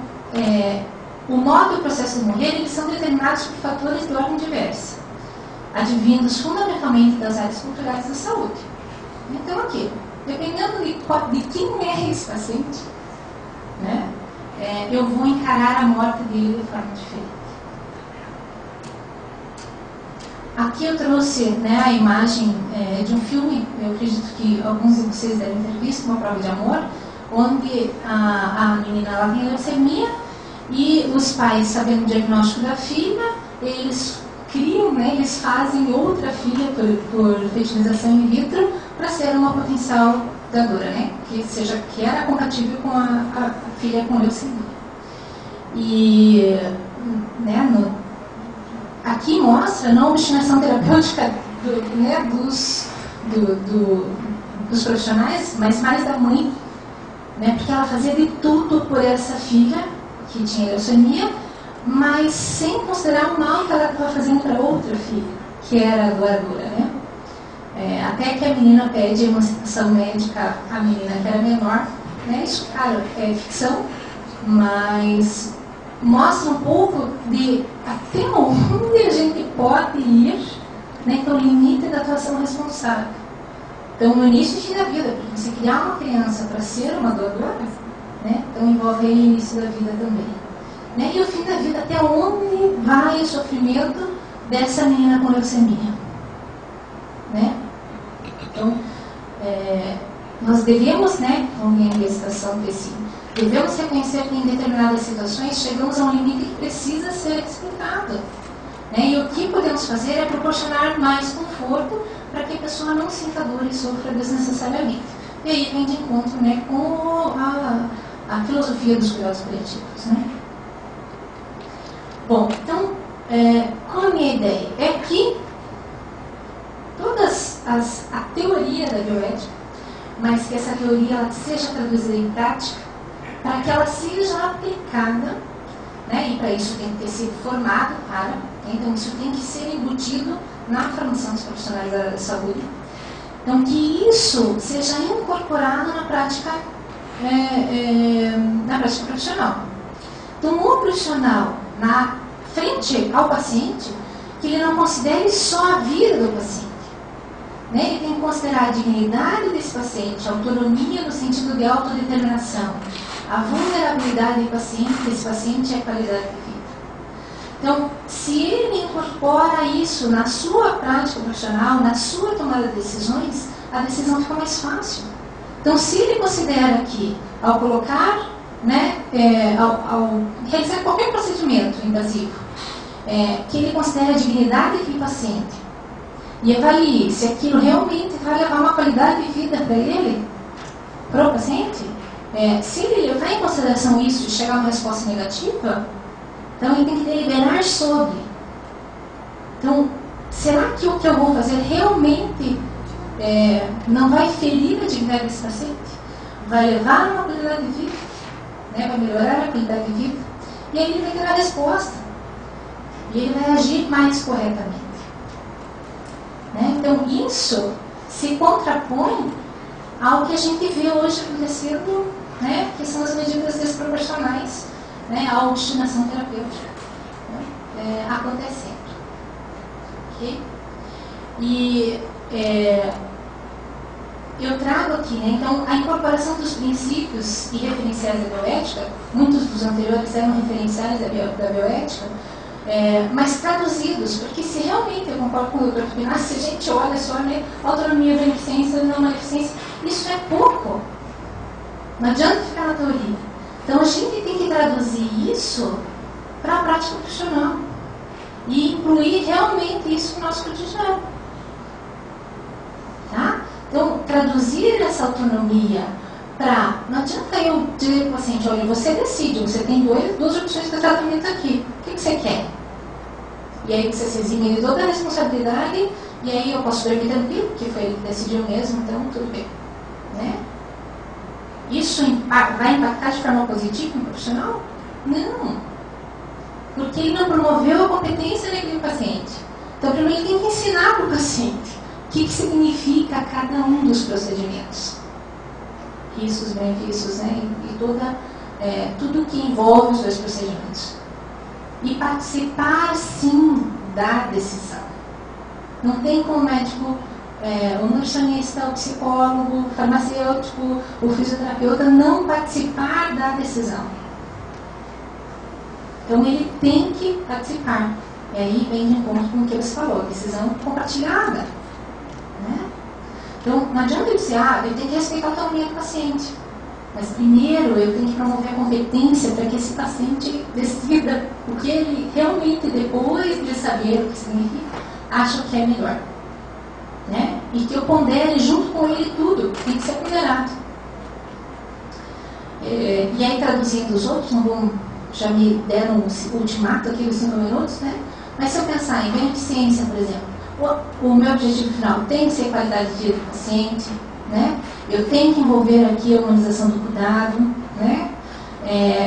o modo e o processo de morrer, eles são determinados por fatores de ordem diversa, advindos fundamentalmente das áreas culturais da saúde. Então, aqui, dependendo de quem é esse paciente, né, eu vou encarar a morte dele de forma diferente. Aqui eu trouxe, né, a imagem de um filme, eu acredito que alguns de vocês devem ter visto, Uma Prova de Amor, onde a menina ela tem leucemia e os pais, sabendo o diagnóstico da filha, eles criam, né, eles fazem outra filha por fertilização in vitro para ser uma potencial dadora, né, que era compatível com a filha com leucemia. E, né, aqui mostra não a obstinação terapêutica dos profissionais, mas mais da mãe, né, porque ela fazia de tudo por essa filha que tinha leucemia, mas sem considerar o mal que ela estava fazendo para outra filha, que era a doadora, né? Até que a menina pede uma citação médica à menina que era menor, né? Isso, claro, é ficção, mas mostra um pouco de até onde a gente pode ir, né, com o limite da atuação responsável. Então, no início e fim da vida, porque você criar uma criança para ser uma doadora, né, então envolve aí o início da vida também. Né, e o fim da vida, até onde vai o sofrimento dessa menina com leucemia. Né? Então, nós devemos, né, como em gestação devemos reconhecer que em determinadas situações chegamos a um limite que precisa ser explicado. Né? E o que podemos fazer é proporcionar mais conforto para que a pessoa não sinta dor e sofra desnecessariamente. E aí vem de encontro, né, com a filosofia dos cuidados paliativos. Né? Bom, então, qual a minha ideia? É que a teoria da bioética, mas que essa teoria ela seja traduzida em prática, para que ela seja aplicada, né, e para isso tem que ter sido formado, para, então isso tem que ser embutido na formação dos profissionais da área da saúde. Então, que isso seja incorporado na prática profissional. Então, o profissional, na frente ao paciente, que ele não considere só a vida do paciente. Né? Ele tem que considerar a dignidade desse paciente, a autonomia no sentido de autodeterminação, a vulnerabilidade desse paciente e a qualidade de vida. Então, se ele incorpora isso na sua prática profissional, na sua tomada de decisões, a decisão fica mais fácil. Então, se ele considera que, ao colocar, né, ao realizar qualquer procedimento invasivo, que ele considere a dignidade daquele paciente e avalie se aquilo realmente vai levar uma qualidade de vida para ele, para o paciente, se ele levar em consideração isso e chegar a uma resposta negativa, então ele tem que deliberar sobre. Então, será que o que eu vou fazer realmente não vai ferir a dignidade desse paciente? Vai levar a uma qualidade de vida? Né? Vai melhorar a qualidade de vida? E aí ele vai ter a resposta. E ele vai agir mais corretamente. Né? Então, isso se contrapõe ao que a gente vê hoje acontecendo, né, que são as medidas desproporcionais, né, à obstinação terapêutica, né, acontecendo. Okay? E eu trago aqui, né, então, a incorporação dos princípios e referenciais da bioética. Muitos dos anteriores eram referenciais da bioética, mas traduzidos, porque se realmente, eu concordo com o Dr. Pinar, se a gente olha só, né, autonomia, beneficência, não maleficência, isso é pouco. Não adianta ficar na teoria. Então a gente tem que traduzir isso para a prática profissional e incluir realmente isso no nosso cotidiano. Tá? Então, traduzir essa autonomia para... Não adianta eu dizer para o paciente, olha, você decide, você tem duas opções de tratamento aqui. O que você quer? E aí você se exime de toda a responsabilidade, e aí eu posso dormir tranquilo, porque foi ele que decidiu mesmo, então tudo bem. Né? Isso vai impactar de forma positiva no profissional? Não. Porque ele não promoveu a competência naquele paciente. Então, primeiro ele tem que ensinar para o paciente o que significa cada um dos procedimentos. Riscos, benefícios, né? E tudo que envolve os dois procedimentos. E participar, sim, da decisão. Não tem como o médico, o nutricionista, o psicólogo, o farmacêutico, o fisioterapeuta não participar da decisão. Então ele tem que participar. E aí vem de encontro com o que você falou, decisão compartilhada. Né? Então não adianta eu dizer, eu tenho que respeitar a autonomia do paciente. Mas primeiro eu tenho que promover a competência para que esse paciente decida o que ele realmente, depois de saber o que significa, acha que é melhor. Né? E que eu pondere junto com ele tudo, tem que ser ponderado. E aí, traduzindo os outros, não vou, já me deram o ultimato aqui dos 5 minutos, né? Mas se eu pensar em beneficência, por exemplo, o meu objetivo final tem que ser qualidade de vida do paciente, né? Eu tenho que envolver aqui a humanização do cuidado, né?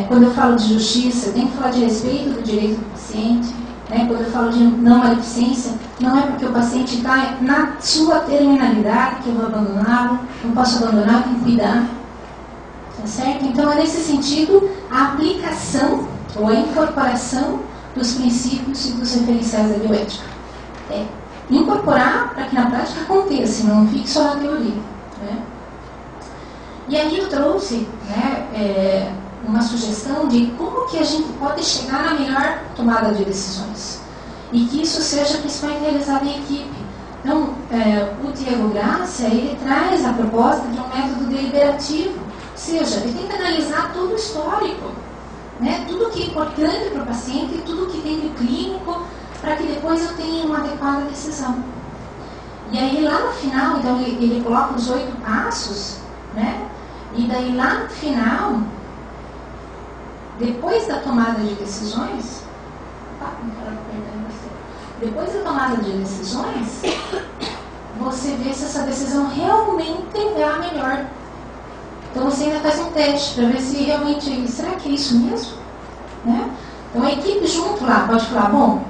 Quando eu falo de justiça, eu tenho que falar de respeito do direito do paciente. Né? Quando eu falo de não maleficência, não é porque o paciente está na sua terminalidade que eu vou abandoná-lo, não posso abandonar, eu tenho que cuidar. Tá certo? Então é nesse sentido a aplicação ou a incorporação dos princípios e dos referenciais da bioética. Incorporar para que na prática aconteça, não fique só na teoria. Né? E aí eu trouxe, né, uma sugestão de como que a gente pode chegar na melhor tomada de decisões. E que isso seja principalmente realizado em equipe. Então, o Diego Graça, ele traz a proposta de um método deliberativo. Ou seja, ele tem que analisar todo o histórico, né? Tudo que é importante para o paciente, tudo que tem de clínico, para que depois eu tenha uma adequada decisão. E aí lá no final, então ele coloca os 8 passos, né? E daí lá no final, depois da tomada de decisões, depois da tomada de decisões, você vê se essa decisão realmente é a melhor. Então você ainda faz um teste para ver se realmente, será que é isso mesmo? Né? Então a equipe junto lá pode falar, bom,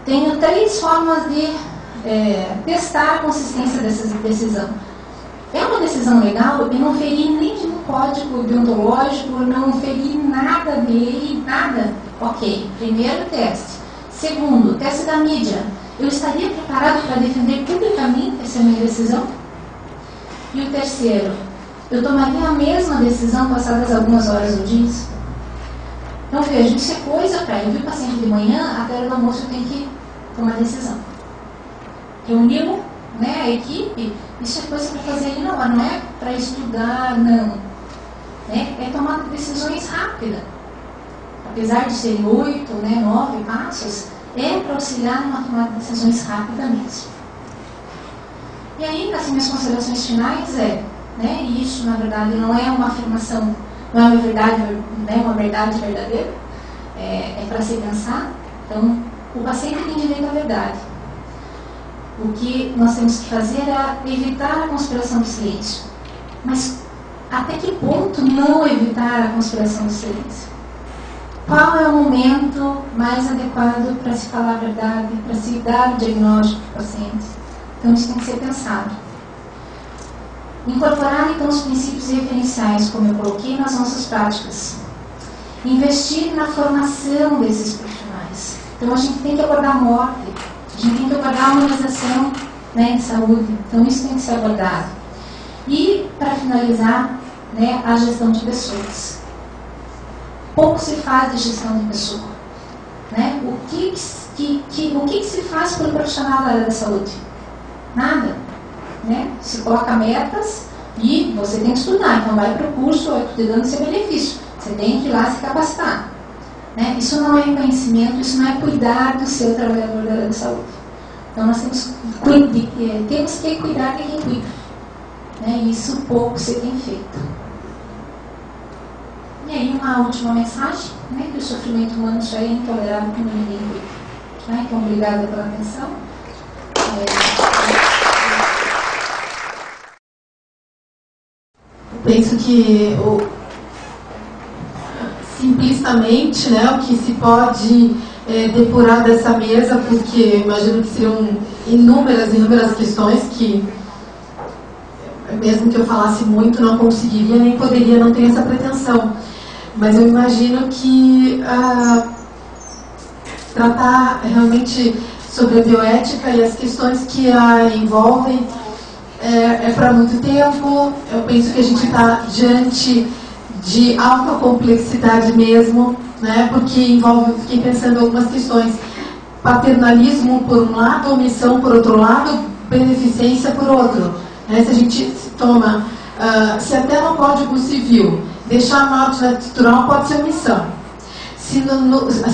tenho 3 formas de testar a consistência dessa decisão. É uma decisão legal, eu não feri nem de um código deontológico, não feri nada de lei, nada. Ok, primeiro teste. Segundo, teste da mídia. Eu estaria preparado para defender publicamente essa minha decisão? E o terceiro, eu tomaria a mesma decisão passadas algumas horas ou dias? Então veja, isso é coisa para eu vi o paciente de manhã, até a hora do almoço eu tenho que tomar decisão. Reunimos, né, a equipe, isso é coisa para fazer ali na hora, não é para estudar, não. É tomar decisões rápidas. Apesar de serem 8, 9 passos, é para auxiliar numa tomada de decisões rápida mesmo. E aí, assim, minhas considerações finais e isso na verdade não é uma afirmação, não é uma verdade, uma verdade verdadeira, é para se pensar. Então, o paciente tem direito à verdade. O que nós temos que fazer é evitar a conspiração do silêncio. Mas até que ponto não evitar a conspiração do silêncio? Qual é o momento mais adequado para se falar a verdade, para se dar o diagnóstico para o paciente? Então isso tem que ser pensado. Incorporar, então, os princípios referenciais, como eu coloquei, nas nossas práticas. Investir na formação desses profissionais. Então, a gente tem que abordar a morte, a gente tem que abordar a humanização, né, de saúde. Então, isso tem que ser abordado. E, para finalizar, né, a gestão de pessoas. Pouco se faz de gestão de pessoa. Né? O que se faz pelo profissional da área da saúde? Nada. Né? Se coloca metas e você tem que estudar. Então, vai para o curso, vai te dando esse benefício. Você tem que ir lá se capacitar. Né? Isso não é reconhecimento, isso não é cuidar do seu trabalhador da área da saúde. Então, nós temos que cuidar de quem cuida. Né? Isso pouco se tem feito. E aí, uma última mensagem, né, que o sofrimento humano já é intolerável quando ninguém cuida. Né? Então, obrigada pela atenção. Eu penso que, simplistamente, né, o que se pode depurar dessa mesa, porque imagino que seriam inúmeras questões que, mesmo que eu falasse muito, não conseguiria nem poderia, não ter essa pretensão. Mas eu imagino que tratar realmente sobre a bioética e as questões que a envolvem é para muito tempo. Eu penso que a gente está diante de alta complexidade mesmo, né? Porque envolve, fiquei pensando em algumas questões: paternalismo por um lado, omissão por outro lado, beneficência por outro. Né? Se a gente toma, se até no Código Civil deixar a morte natural pode ser omissão. Se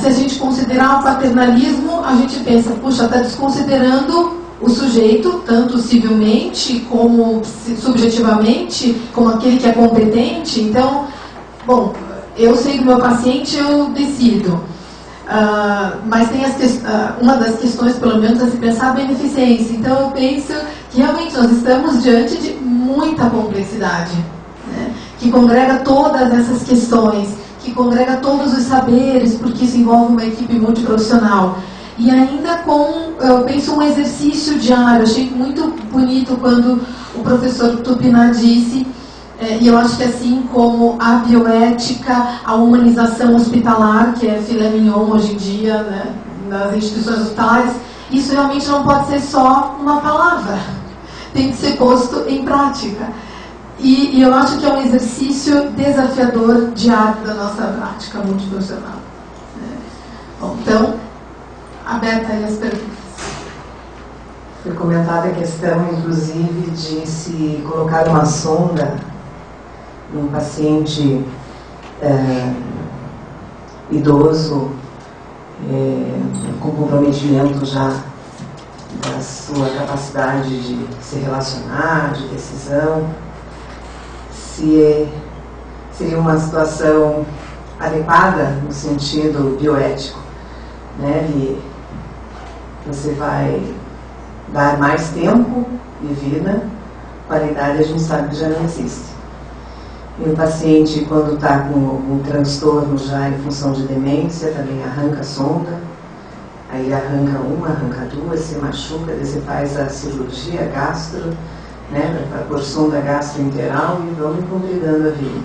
a gente considerar o paternalismo, a gente pensa, puxa, está desconsiderando o sujeito, tanto civilmente como subjetivamente, como aquele que é competente. Então, bom, eu sei do meu paciente, eu decido. Mas tem uma das questões, pelo menos, a se pensar a beneficência. Então, eu penso que realmente nós estamos diante de muita complexidade, né? Que congrega todas essas questões, que congrega todos os saberes, porque isso envolve uma equipe multiprofissional. E ainda com, eu penso, um exercício diário. Achei muito bonito quando o professor Tupinambá disse, e eu acho que assim como a bioética, a humanização hospitalar, que é filé mignon hoje em dia, né, nas instituições hospitalares, isso realmente não pode ser só uma palavra, tem que ser posto em prática. E eu acho que é um exercício desafiador diário da nossa prática multiprofissional. Bom, então, aberta aí as perguntas. Foi comentada a questão, inclusive, de se colocar uma sonda num paciente idoso, com comprometimento já da sua capacidade de se relacionar, de decisão, se seria uma situação adequada no sentido bioético, né? E você vai dar mais tempo de vida, qualidade a gente sabe que já não existe. E o paciente, quando está com um transtorno já em função de demência, também arranca a sonda, aí arranca uma, arranca duas, se machuca, daí você faz a cirurgia gastro, né, por sonda gastroenteral, e vamos complicando a vida.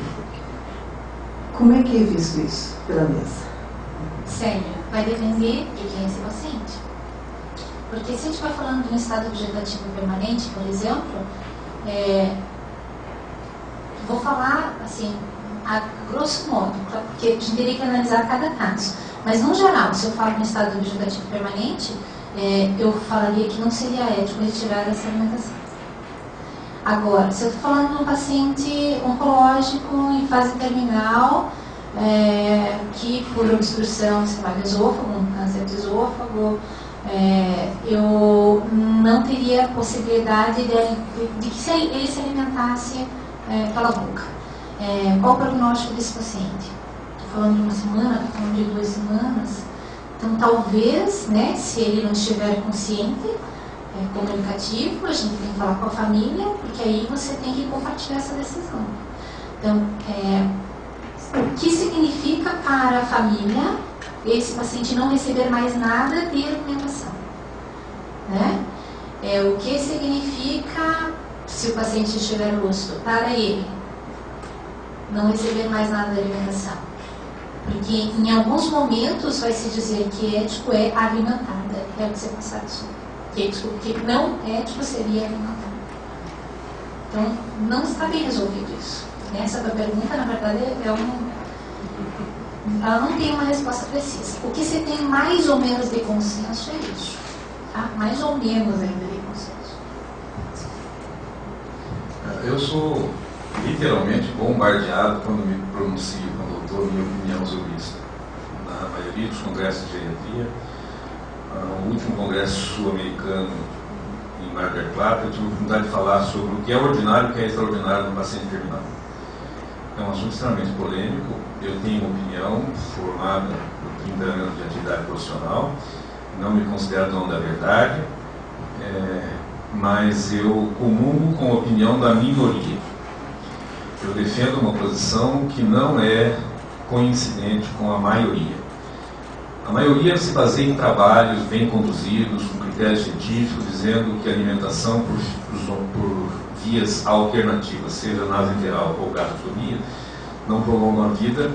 Como é que é visto isso pela mesa? Sério, vai depender de quem é esse paciente. Porque se a gente estiver falando de um estado vegetativo permanente, por exemplo, vou falar assim, a grosso modo, porque a gente teria que analisar cada caso. Mas, no geral, se eu falo de um estado vegetativo permanente, eu falaria que não seria ético retirar essa alimentação. Agora, se eu estou falando de um paciente oncológico em fase terminal, que por obstrução do esôfago, um câncer de esôfago, eu não teria possibilidade de que ele se alimentasse pela boca. Qual o prognóstico desse paciente? Estou falando de uma semana, estou falando de 2 semanas. Então, talvez, né, se ele não estiver consciente, comunicativo, a gente tem que falar com a família, porque aí você tem que compartilhar essa decisão. Então, o que significa para a família esse paciente não receber mais nada de alimentação? Né? O que significa se o paciente estiver lúcido, para ele não receber mais nada da alimentação. Porque em alguns momentos vai se dizer que ético é alimentada, é o que você passado sobre. Que não ético seria alimentar. Então, não está bem resolvido isso. Essa tua pergunta, na verdade, ela não tem uma resposta precisa. O que se tem mais ou menos de consenso é isso. Tá? Mais ou menos ainda de consenso. Eu sou literalmente bombardeado quando me pronuncio, quando dou minha opinião sobre isso. Na maioria dos congressos de geriatria, o último congresso sul-americano em Mar del Plata, eu tive a oportunidade de falar sobre o que é ordinário e o que é extraordinário no paciente terminal. É um assunto extremamente polêmico. Eu tenho uma opinião formada por 30 anos de atividade profissional, não me considero dono da verdade, mas eu comungo com a opinião da minoria. Eu defendo uma posição que não é coincidente com a maioria. A maioria se baseia em trabalhos bem conduzidos, com critérios científicos, dizendo que a alimentação por vias alternativas, seja nasointeral ou gastronomia, não prolonga a vida,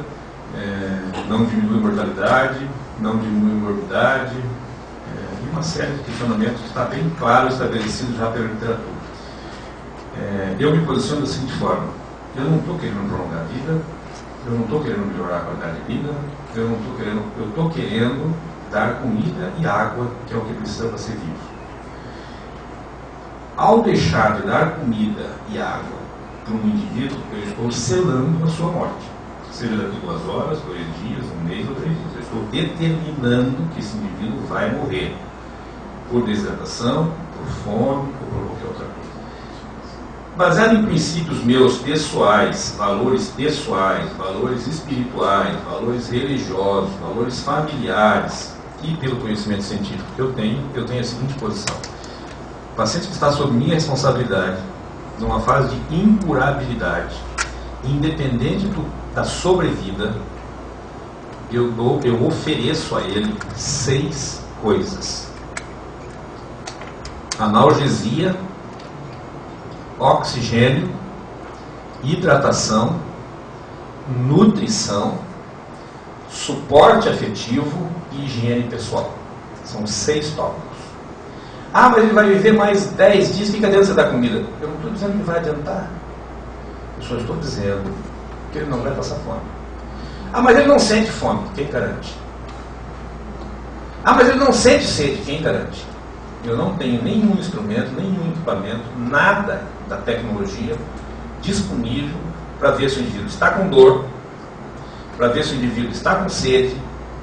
não diminui a mortalidade, não diminui a morbidade, e uma série de questionamentos que está bem claro estabelecido já pela literatura. Eu me posiciono da seguinte forma: eu não estou querendo prolongar a vida, eu não estou querendo melhorar a qualidade de vida, eu estou querendo dar comida e água, que é o que precisa para ser vivo. Ao deixar de dar comida e água para um indivíduo, eu estou selando a sua morte. Seja daqui 2 horas, 2 dias, 1 mês ou 3 dias. Eu estou determinando que esse indivíduo vai morrer por desidratação, por fome ou por qualquer outra coisa. Baseado em princípios meus pessoais, valores espirituais, valores religiosos, valores familiares e pelo conhecimento científico que eu tenho a seguinte posição: o paciente que está sob minha responsabilidade, numa fase de incurabilidade, independente da sobrevida, eu ofereço a ele 6 coisas: analgesia, oxigênio, hidratação, nutrição, suporte afetivo e higiene pessoal. São 6 tópicos. Ah, mas ele vai viver mais 10 dias, fica dentro da comida. Eu não estou dizendo que vai adiantar. Eu só estou dizendo que ele não vai passar fome. Ah, mas ele não sente fome. Quem garante? Ah, mas ele não sente sede. Quem garante? Eu não tenho nenhum instrumento, nenhum equipamento, nada da tecnologia disponível para ver se o indivíduo está com dor, para ver se o indivíduo está com sede,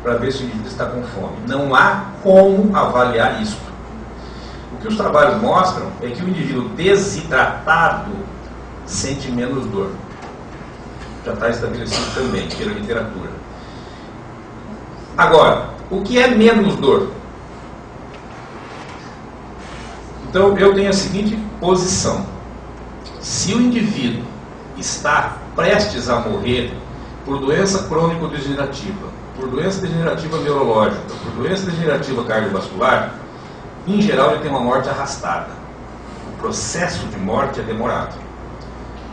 para ver se o indivíduo está com fome. Não há como avaliar isso. O que os trabalhos mostram é que o indivíduo desidratado sente menos dor. Já está estabelecido também pela literatura. Agora, o que é menos dor? Então, eu tenho a seguinte posição: se o indivíduo está prestes a morrer por doença crônico-degenerativa, por doença degenerativa neurológica, por doença degenerativa cardiovascular, em geral ele tem uma morte arrastada. O processo de morte é demorado.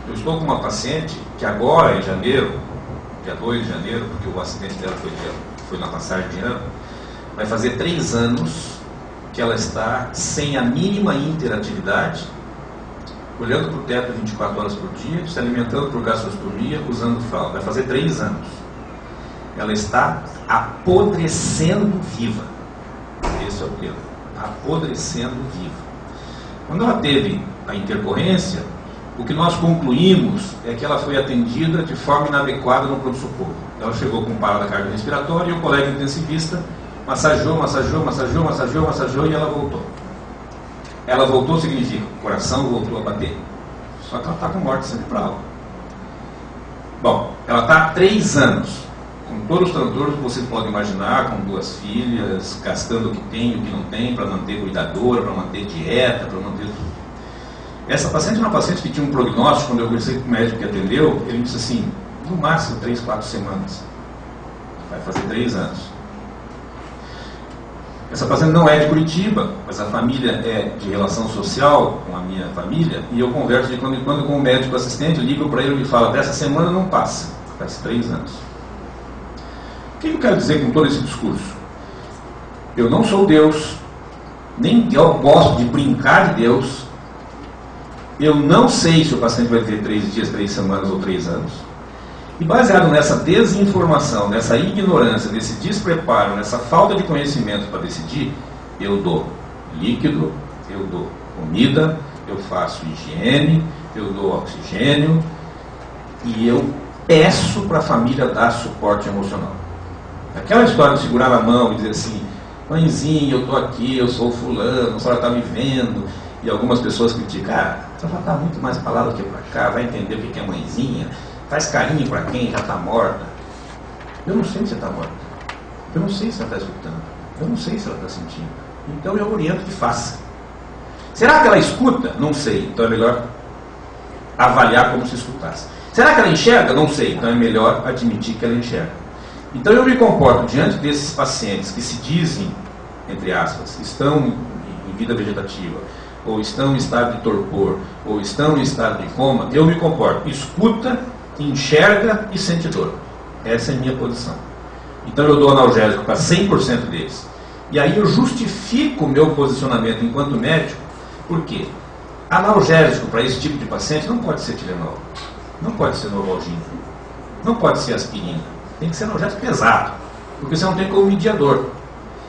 Eu estou com uma paciente que agora, em janeiro, dia 2 de janeiro, porque o acidente dela foi na passagem de ano, vai fazer 3 anos que ela está sem a mínima interatividade, olhando para o teto 24 horas por dia, se alimentando por gastrostomia, usando fralda. Vai fazer 3 anos. Ela está apodrecendo viva. Esse é o termo. Apodrecendo viva. Quando ela teve a intercorrência, o que nós concluímos é que ela foi atendida de forma inadequada no pronto-socorro. Ela chegou com parada cardiorrespiratória e o colega intensivista massageou e ela voltou. Ela voltou significa o coração voltou a bater. Só que ela está com morte cerebral. Bom, ela está há 3 anos, com todos os transtornos que você pode imaginar, com 2 filhas, gastando o que tem e o que não tem, para manter cuidadora, para manter dieta, para manter tudo. Essa paciente é uma paciente que tinha um prognóstico. Quando eu conversei com o médico que atendeu, ele disse assim: no máximo 3, 4 semanas. Vai fazer 3 anos. Essa paciente não é de Curitiba, mas a família é de relação social com a minha família, e eu converso de quando em quando com o médico assistente, eu ligo para ele e ele fala, dessa semana não passa, faz 3 anos. O que eu quero dizer com todo esse discurso? Eu não sou Deus, nem eu gosto de brincar de Deus, eu não sei se o paciente vai ter 3 dias, 3 semanas ou 3 anos. E baseado nessa desinformação, nessa ignorância, nesse despreparo, nessa falta de conhecimento para decidir, eu dou líquido, eu dou comida, eu faço higiene, eu dou oxigênio e eu peço para a família dar suporte emocional. Aquela história de segurar na mão e dizer assim, mãezinha, eu estou aqui, eu sou fulano, a senhora está me vendo, e algumas pessoas criticam, a senhora está muito mais para lá do que para cá, vai entender o que é mãezinha, faz carinho para quem já está morta. Eu não sei se está morta. Eu não sei se ela está escutando. Eu não sei se ela está sentindo. Então eu oriento que faça. Será que ela escuta? Não sei. Então é melhor avaliar como se escutasse. Será que ela enxerga? Não sei. Então é melhor admitir que ela enxerga. Então eu me comporto diante desses pacientes que se dizem, entre aspas, estão em vida vegetativa, ou estão em estado de torpor, ou estão em estado de coma, eu me comporto. Escuta, enxerga e sente dor. Essa é a minha posição. Então eu dou analgésico para 100% deles. E aí eu justifico o meu posicionamento enquanto médico. Por quê? Analgésico para esse tipo de paciente não pode ser Tilenol, não pode ser Novalgina, não pode ser aspirina. Tem que ser analgésico pesado, porque você não tem como mediador.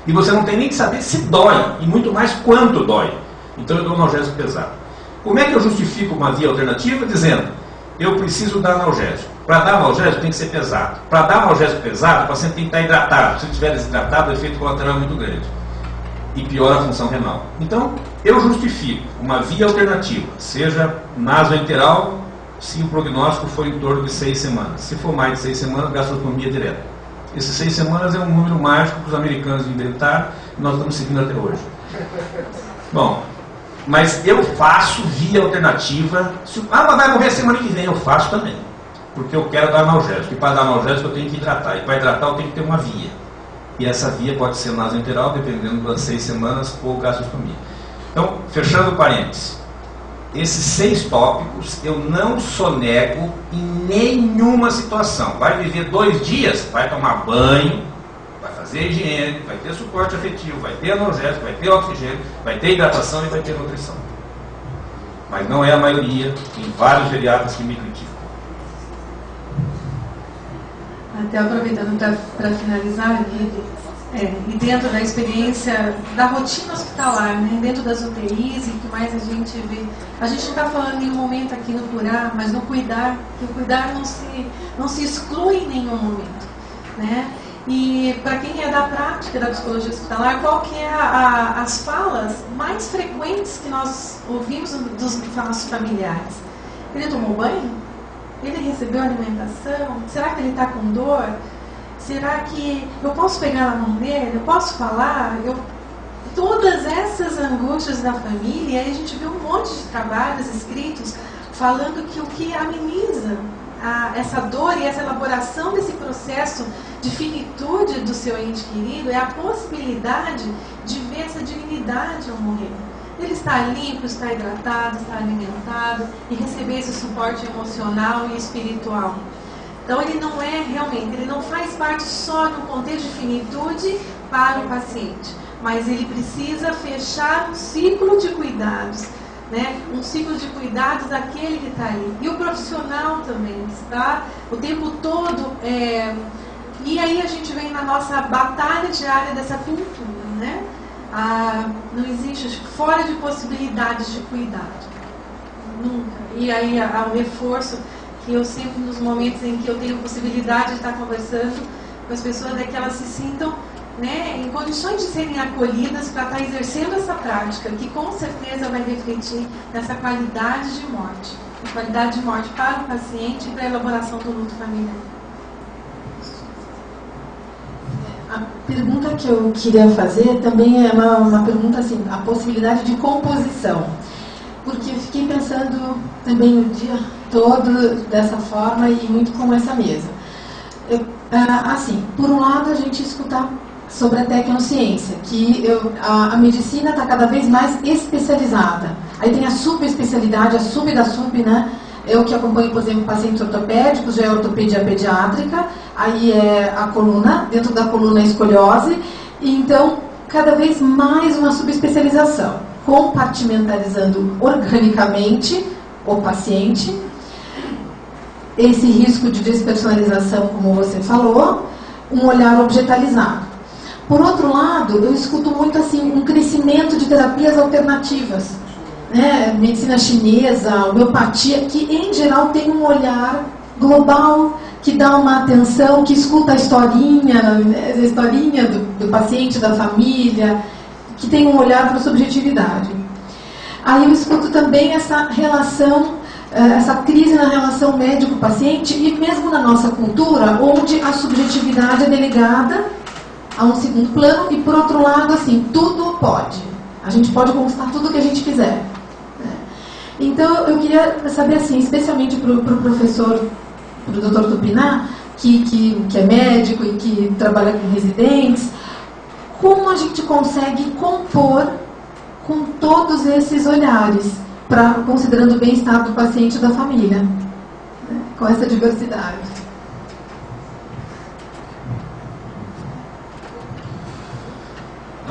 E você não tem nem que saber se dói, e muito mais quanto dói. Então eu dou analgésico pesado. Como é que eu justifico uma via alternativa? Dizendo, eu preciso dar analgésico. Para dar analgésico tem que ser pesado. Para dar analgésico pesado, o paciente tem que estar hidratado. Se ele estiver desidratado, o efeito colateral é muito grande. E piora a função renal. Então, eu justifico uma via alternativa, seja nasoenteral, se o prognóstico for em torno de 6 semanas. Se for mais de 6 semanas, gastrostomia direta. Esses 6 semanas é um número mágico que os americanos inventaram e nós estamos seguindo até hoje. Bom, mas eu faço via alternativa. Mas vai morrer semana que vem, eu faço também. Porque eu quero dar analgésico. E para dar analgésico eu tenho que hidratar. E para hidratar eu tenho que ter uma via. E essa via pode ser nasoenteral, dependendo das 6 semanas, ou gastrostomia. Então, fechando parênteses. Esses 6 tópicos eu não sonego em nenhuma situação. Vai viver 2 dias, vai tomar banho, vai fazer higiene, vai ter suporte afetivo, vai ter analgésico, vai ter oxigênio, vai ter hidratação e vai ter nutrição. Mas não é a maioria, tem vários geriatras que me criticam. Até aproveitando para finalizar, e dentro da experiência da rotina hospitalar, né, dentro das UTIs e o que mais a gente vê, a gente não está falando em um momento aqui no curar, mas no cuidar, que o cuidar não se exclui em nenhum momento, né? E para quem é da prática da psicologia hospitalar, qual que é as falas mais frequentes que nós ouvimos dos nossos familiares? Ele tomou banho? Ele recebeu alimentação? Será que ele está com dor? Será que eu posso pegar na mão dele? Eu posso falar? Todas essas angústias da família, aí a gente vê um monte de trabalhos escritos falando que o que ameniza essa dor e essa elaboração desse processo de finitude do seu ente querido é a possibilidade de ver essa dignidade ao morrer. Ele está limpo, está hidratado, está alimentado e receber esse suporte emocional e espiritual. Então ele não é realmente, ele não faz parte só no contexto de finitude para o paciente, mas ele precisa fechar um ciclo de cuidados, né? Um ciclo de cuidados daquele que está ali. E o profissional também está o tempo todo. E aí a gente vem na nossa batalha diária dessa cultura, né? Não existe fora de possibilidades de cuidado. Nunca. E aí há um reforço que eu sempre, nos momentos em que eu tenho possibilidade de estar conversando com as pessoas, é que elas se sintam, né, em condições de serem acolhidas para estar exercendo essa prática, que com certeza vai refletir nessa qualidade de morte. A qualidade de morte para o paciente e para a elaboração do luto familiar. A pergunta que eu queria fazer também é uma pergunta assim, a possibilidade de composição. Porque eu fiquei pensando também o dia todo dessa forma e muito com essa mesa. Assim, por um lado a gente escutar sobre a tecnociência, que a medicina está cada vez mais especializada. Aí tem a subespecialidade, a sub da sub, né? Eu que acompanho, por exemplo, pacientes ortopédicos, já é ortopedia pediátrica, aí é a coluna, dentro da coluna é escoliose, e então cada vez mais uma subespecialização, compartimentalizando organicamente o paciente, esse risco de despersonalização, como você falou, um olhar objetalizado. Por outro lado, eu escuto muito assim um crescimento de terapias alternativas, né? Medicina chinesa, homeopatia, que em geral tem um olhar global, que dá uma atenção, que escuta a historinha do paciente, da família, que tem um olhar para a subjetividade. Aí eu escuto também essa relação, essa crise na relação médico-paciente, e mesmo na nossa cultura, onde a subjetividade é delegada a um segundo plano, e por outro lado, assim, tudo pode. A gente pode conquistar tudo o que a gente quiser. Né? Então, eu queria saber, assim, especialmente para o professor, para o Dr. Tupinambá, que é médico e que trabalha com residentes, como a gente consegue compor com todos esses olhares, considerando o bem-estar do paciente e da família, né? Com essa diversidade.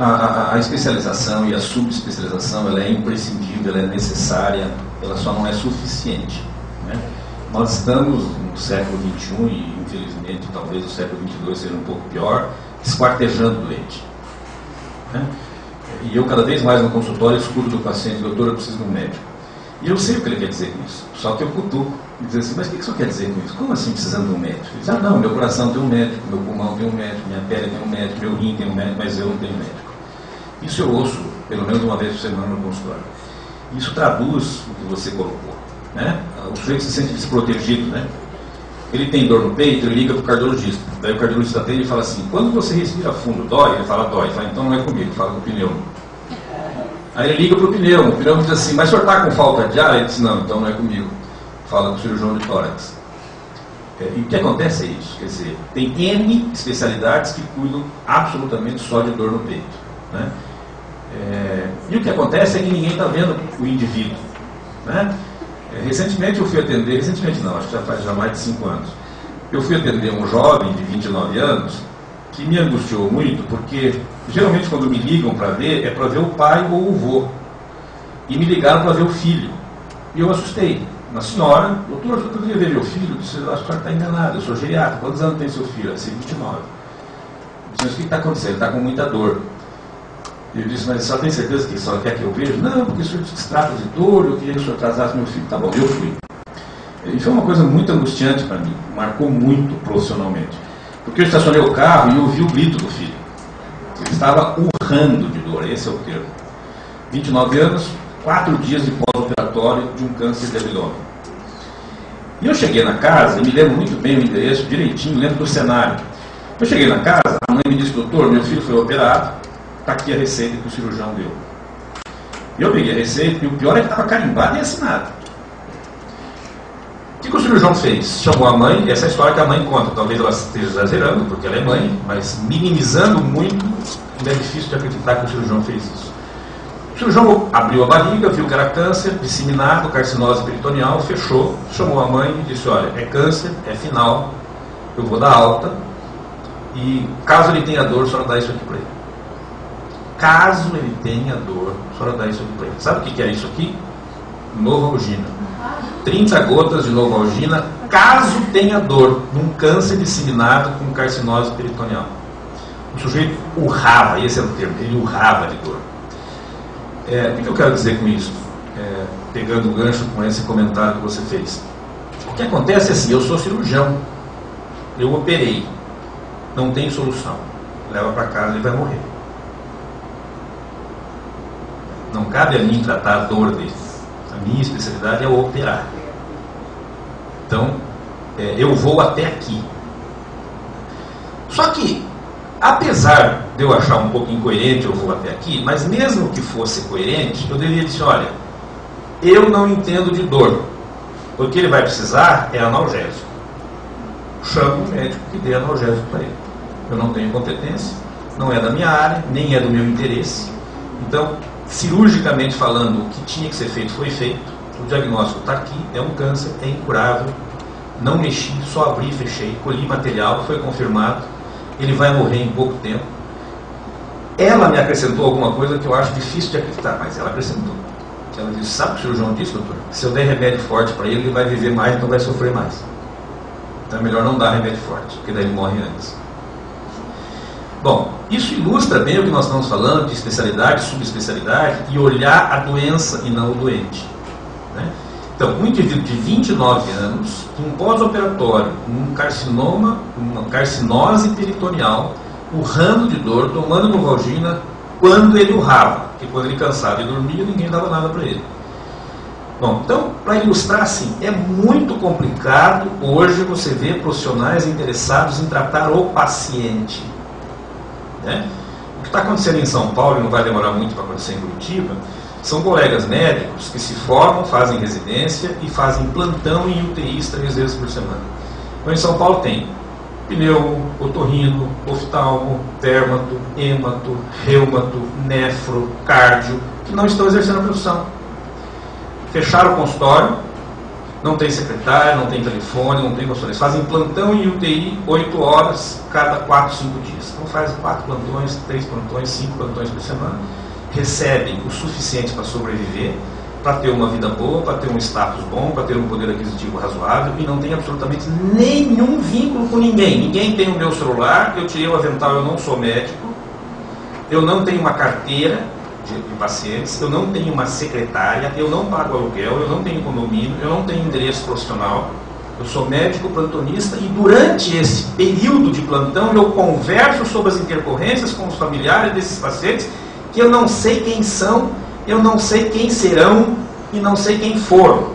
A especialização e a subespecialização, ela é imprescindível, ela é necessária, ela só não é suficiente, né? Nós estamos no século XXI e, infelizmente, talvez o século XXII seja um pouco pior, esquartejando o doente, né? E eu, cada vez mais no consultório, escuto do paciente: doutor, eu preciso de um médico. E eu sei o que ele quer dizer com isso, só que eu cutuco e diz assim: mas o que você quer dizer com isso? Como assim precisando de um médico? Ele diz: ah, não, meu coração tem um médico, meu pulmão tem um médico, minha pele tem um médico, meu rim tem um médico, mas eu não tenho médico. Isso eu ouço pelo menos uma vez por semana no consultório. Isso traduz o que você colocou, né? O sujeito se sente desprotegido, né? Ele tem dor no peito, ele liga para o cardiologista. Daí o cardiologista atende e fala assim: quando você respira fundo, dói? Ele fala: dói. Ele fala: então não é comigo, fala com o pneu. Aí ele liga para o pneu diz assim: mas o senhor está com falta de ar? Ele diz: não, então não é comigo, fala com o cirurgião de tórax. E o que acontece é isso, quer dizer, tem N especialidades que cuidam absolutamente só de dor no peito, né? E o que acontece é que ninguém está vendo o indivíduo, né? Recentemente eu fui atender, recentemente não, acho que já faz mais de 5 anos, eu fui atender um jovem de 29 anos que me angustiou muito, porque geralmente quando me ligam para ver, é para ver o pai ou o vô, e me ligaram para ver o filho, e eu assustei. Uma senhora: doutor, eu poderia ver meu filho? Eu disse: acho que está enganado, eu sou geriatra. Quantos anos tem seu filho? Eu disse: 29. Eu disse: mas o que está acontecendo? Ele está com muita dor. Eu disse: mas a senhora tem certeza que a senhora quer que eu veja? Não, porque o senhor disse que se trata de dor, eu queria que o senhor trazasse meu filho. Tá bom, eu fui. E foi uma coisa muito angustiante para mim, marcou muito profissionalmente. Porque eu estacionei o carro e ouvi o grito do filho. Ele estava urrando de dor, esse é o termo. 29 anos, 4 dias de pós-operatório de um câncer de abdômen. E eu cheguei na casa, e me lembro muito bem o endereço, direitinho, lembro do cenário. Eu cheguei na casa, a mãe me disse: doutor, meu filho foi operado, está aqui a receita que o cirurgião deu. Eu peguei a receita, e o pior é que estava carimbada e assinada. O que o cirurgião fez? Chamou a mãe, essa é a história que a mãe conta, talvez ela esteja exagerando, porque ela é mãe, mas minimizando muito, ainda é difícil de acreditar que o cirurgião fez isso. O cirurgião abriu a barriga, viu que era câncer, disseminado, carcinose peritoneal, fechou, chamou a mãe e disse: olha, é câncer, é final, eu vou dar alta, e caso ele tenha dor, a senhora dá isso aqui para ele. Caso ele tenha dor, a senhora dá isso aqui para ele. Sabe o que é isso aqui? Novalgina. 30 gotas de Novalgina, caso tenha dor, num câncer disseminado com carcinose peritoneal. O sujeito urrava, esse é o termo, ele urrava de dor. O que eu quero dizer com isso? Pegando o gancho com esse comentário que você fez. O que acontece é assim: eu sou cirurgião, eu operei, não tem solução, leva para casa, ele vai morrer. Não cabe a mim tratar a dor dele. A minha especialidade é operar. Então, eu vou até aqui. Só que, apesar de eu achar um pouco incoerente eu vou até aqui, mas mesmo que fosse coerente, eu deveria dizer: olha, eu não entendo de dor. O que ele vai precisar é analgésico. Chama um médico que dê analgésico para ele. Eu não tenho competência, não é da minha área, nem é do meu interesse. Então, cirurgicamente falando, o que tinha que ser feito foi feito. O diagnóstico está aqui, é um câncer, é incurável. Não mexi, só abri e fechei, colhi material, foi confirmado. Ele vai morrer em pouco tempo. Ela me acrescentou alguma coisa que eu acho difícil de acreditar, mas ela acrescentou. Ela disse: sabe o que o cirurgião disse, doutor? Se eu der remédio forte para ele, ele vai viver mais, então vai sofrer mais. Então é melhor não dar remédio forte, porque daí ele morre antes. Bom, isso ilustra bem o que nós estamos falando de especialidade, subespecialidade, e olhar a doença e não o doente, né? Então, um indivíduo de 29 anos, um pós-operatório, um carcinoma, uma carcinose peritoneal, urrando de dor, tomando Novalgina, quando ele urrava, porque quando ele cansava e dormia, ninguém dava nada para ele. Bom, então, para ilustrar assim, é muito complicado hoje você ver profissionais interessados em tratar o paciente, né? O que está acontecendo em São Paulo, e não vai demorar muito para acontecer em Curitiba, são colegas médicos que se formam, fazem residência e fazem plantão em UTIs 3 vezes por semana. Então, em São Paulo tem pneumo, otorrino, oftalmo, dermato, hemato, reumato, nefro, cardio, que não estão exercendo a profissão. Fecharam o consultório, não tem secretário, não tem telefone, não tem consultório. Fazem plantão em UTI 8 horas cada 4, 5 dias. Então faz 4 plantões, 3 plantões, 5 plantões por semana. Recebem o suficiente para sobreviver, para ter uma vida boa, para ter um status bom, para ter um poder aquisitivo razoável, e não tem absolutamente nenhum vínculo com ninguém. Ninguém tem o meu celular, eu tirei o avental, eu não sou médico, eu não tenho uma carteira de pacientes, eu não tenho uma secretária, eu não pago aluguel, eu não tenho condomínio, eu não tenho endereço profissional, eu sou médico plantonista, e durante esse período de plantão eu converso sobre as intercorrências com os familiares desses pacientes, que eu não sei quem são, eu não sei quem serão e não sei quem foram.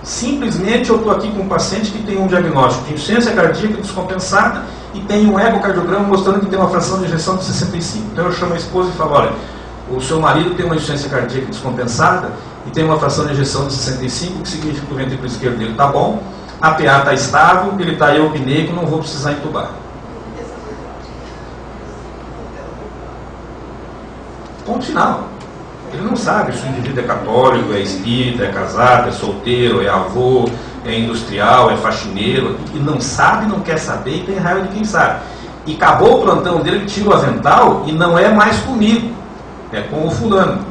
Simplesmente eu estou aqui com um paciente que tem um diagnóstico de insuficiência cardíaca descompensada e tem um ecocardiograma mostrando que tem uma fração de ejeção de 65. Então eu chamo a esposa e falo: olha, o seu marido tem uma insuficiência cardíaca descompensada e tem uma fração de ejeção de 65, o que significa que o ventrículo esquerdo dele está bom, a PA está estável, ele está eupneico, não vou precisar entubar. Ponto final. Ele não sabe se o indivíduo é católico, é espírita, é casado, é solteiro, é avô, é industrial, é faxineiro, e não sabe, não quer saber, e tem raiva de quem sabe. E acabou o plantão dele, ele tira o avental e não é mais comigo, é com o fulano.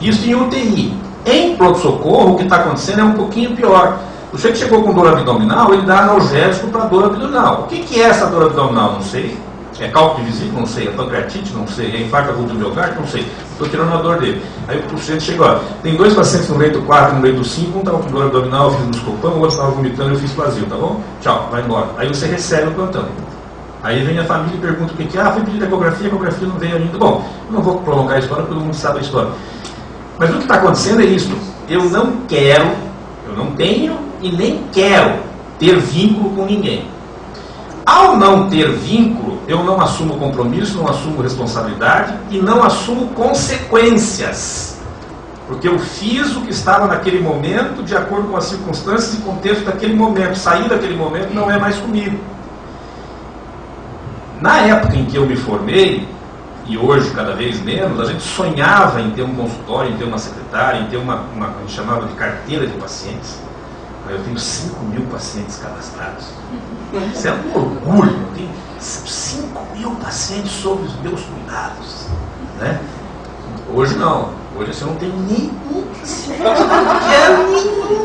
Isso em UTI. Em pronto-socorro, o que está acontecendo é um pouquinho pior. O sujeito chegou com dor abdominal, ele dá analgésico para dor abdominal. O que é essa dor abdominal? Não sei. É cálculo de vesícula? Não sei. É pancreatite? Não sei. É infarto agudo do miocárdio? Não sei. Estou tirando a dor dele. Aí o sujeito chegou, ó, tem 2 pacientes no leito 4 e no leito 5, um estava com dor abdominal, eu fiz endoscopão, o outro estava vomitando, eu fiz vazio, tá bom? Tchau, vai embora. Aí você recebe o plantão. Aí vem a família e pergunta o que é. Ah, foi pedir ecografia, a ecografia não veio ainda. Bom, eu não vou prolongar a história, todo mundo sabe a história. Mas o que está acontecendo é isso. Eu não quero, eu não tenho e nem quero ter vínculo com ninguém. Ao não ter vínculo, eu não assumo compromisso, não assumo responsabilidade e não assumo consequências. Porque eu fiz o que estava naquele momento, de acordo com as circunstâncias e contexto daquele momento. Sair daquele momento não é mais comigo. Na época em que eu me formei, e hoje cada vez menos, a gente sonhava em ter um consultório, em ter uma secretária, em ter uma a gente chamava de carteira de pacientes. Eu tenho 5.000 pacientes cadastrados. Isso é um orgulho. Eu tenho 5.000 pacientes sob os meus cuidados, né? Hoje não. Hoje assim, eu não tenho nenhum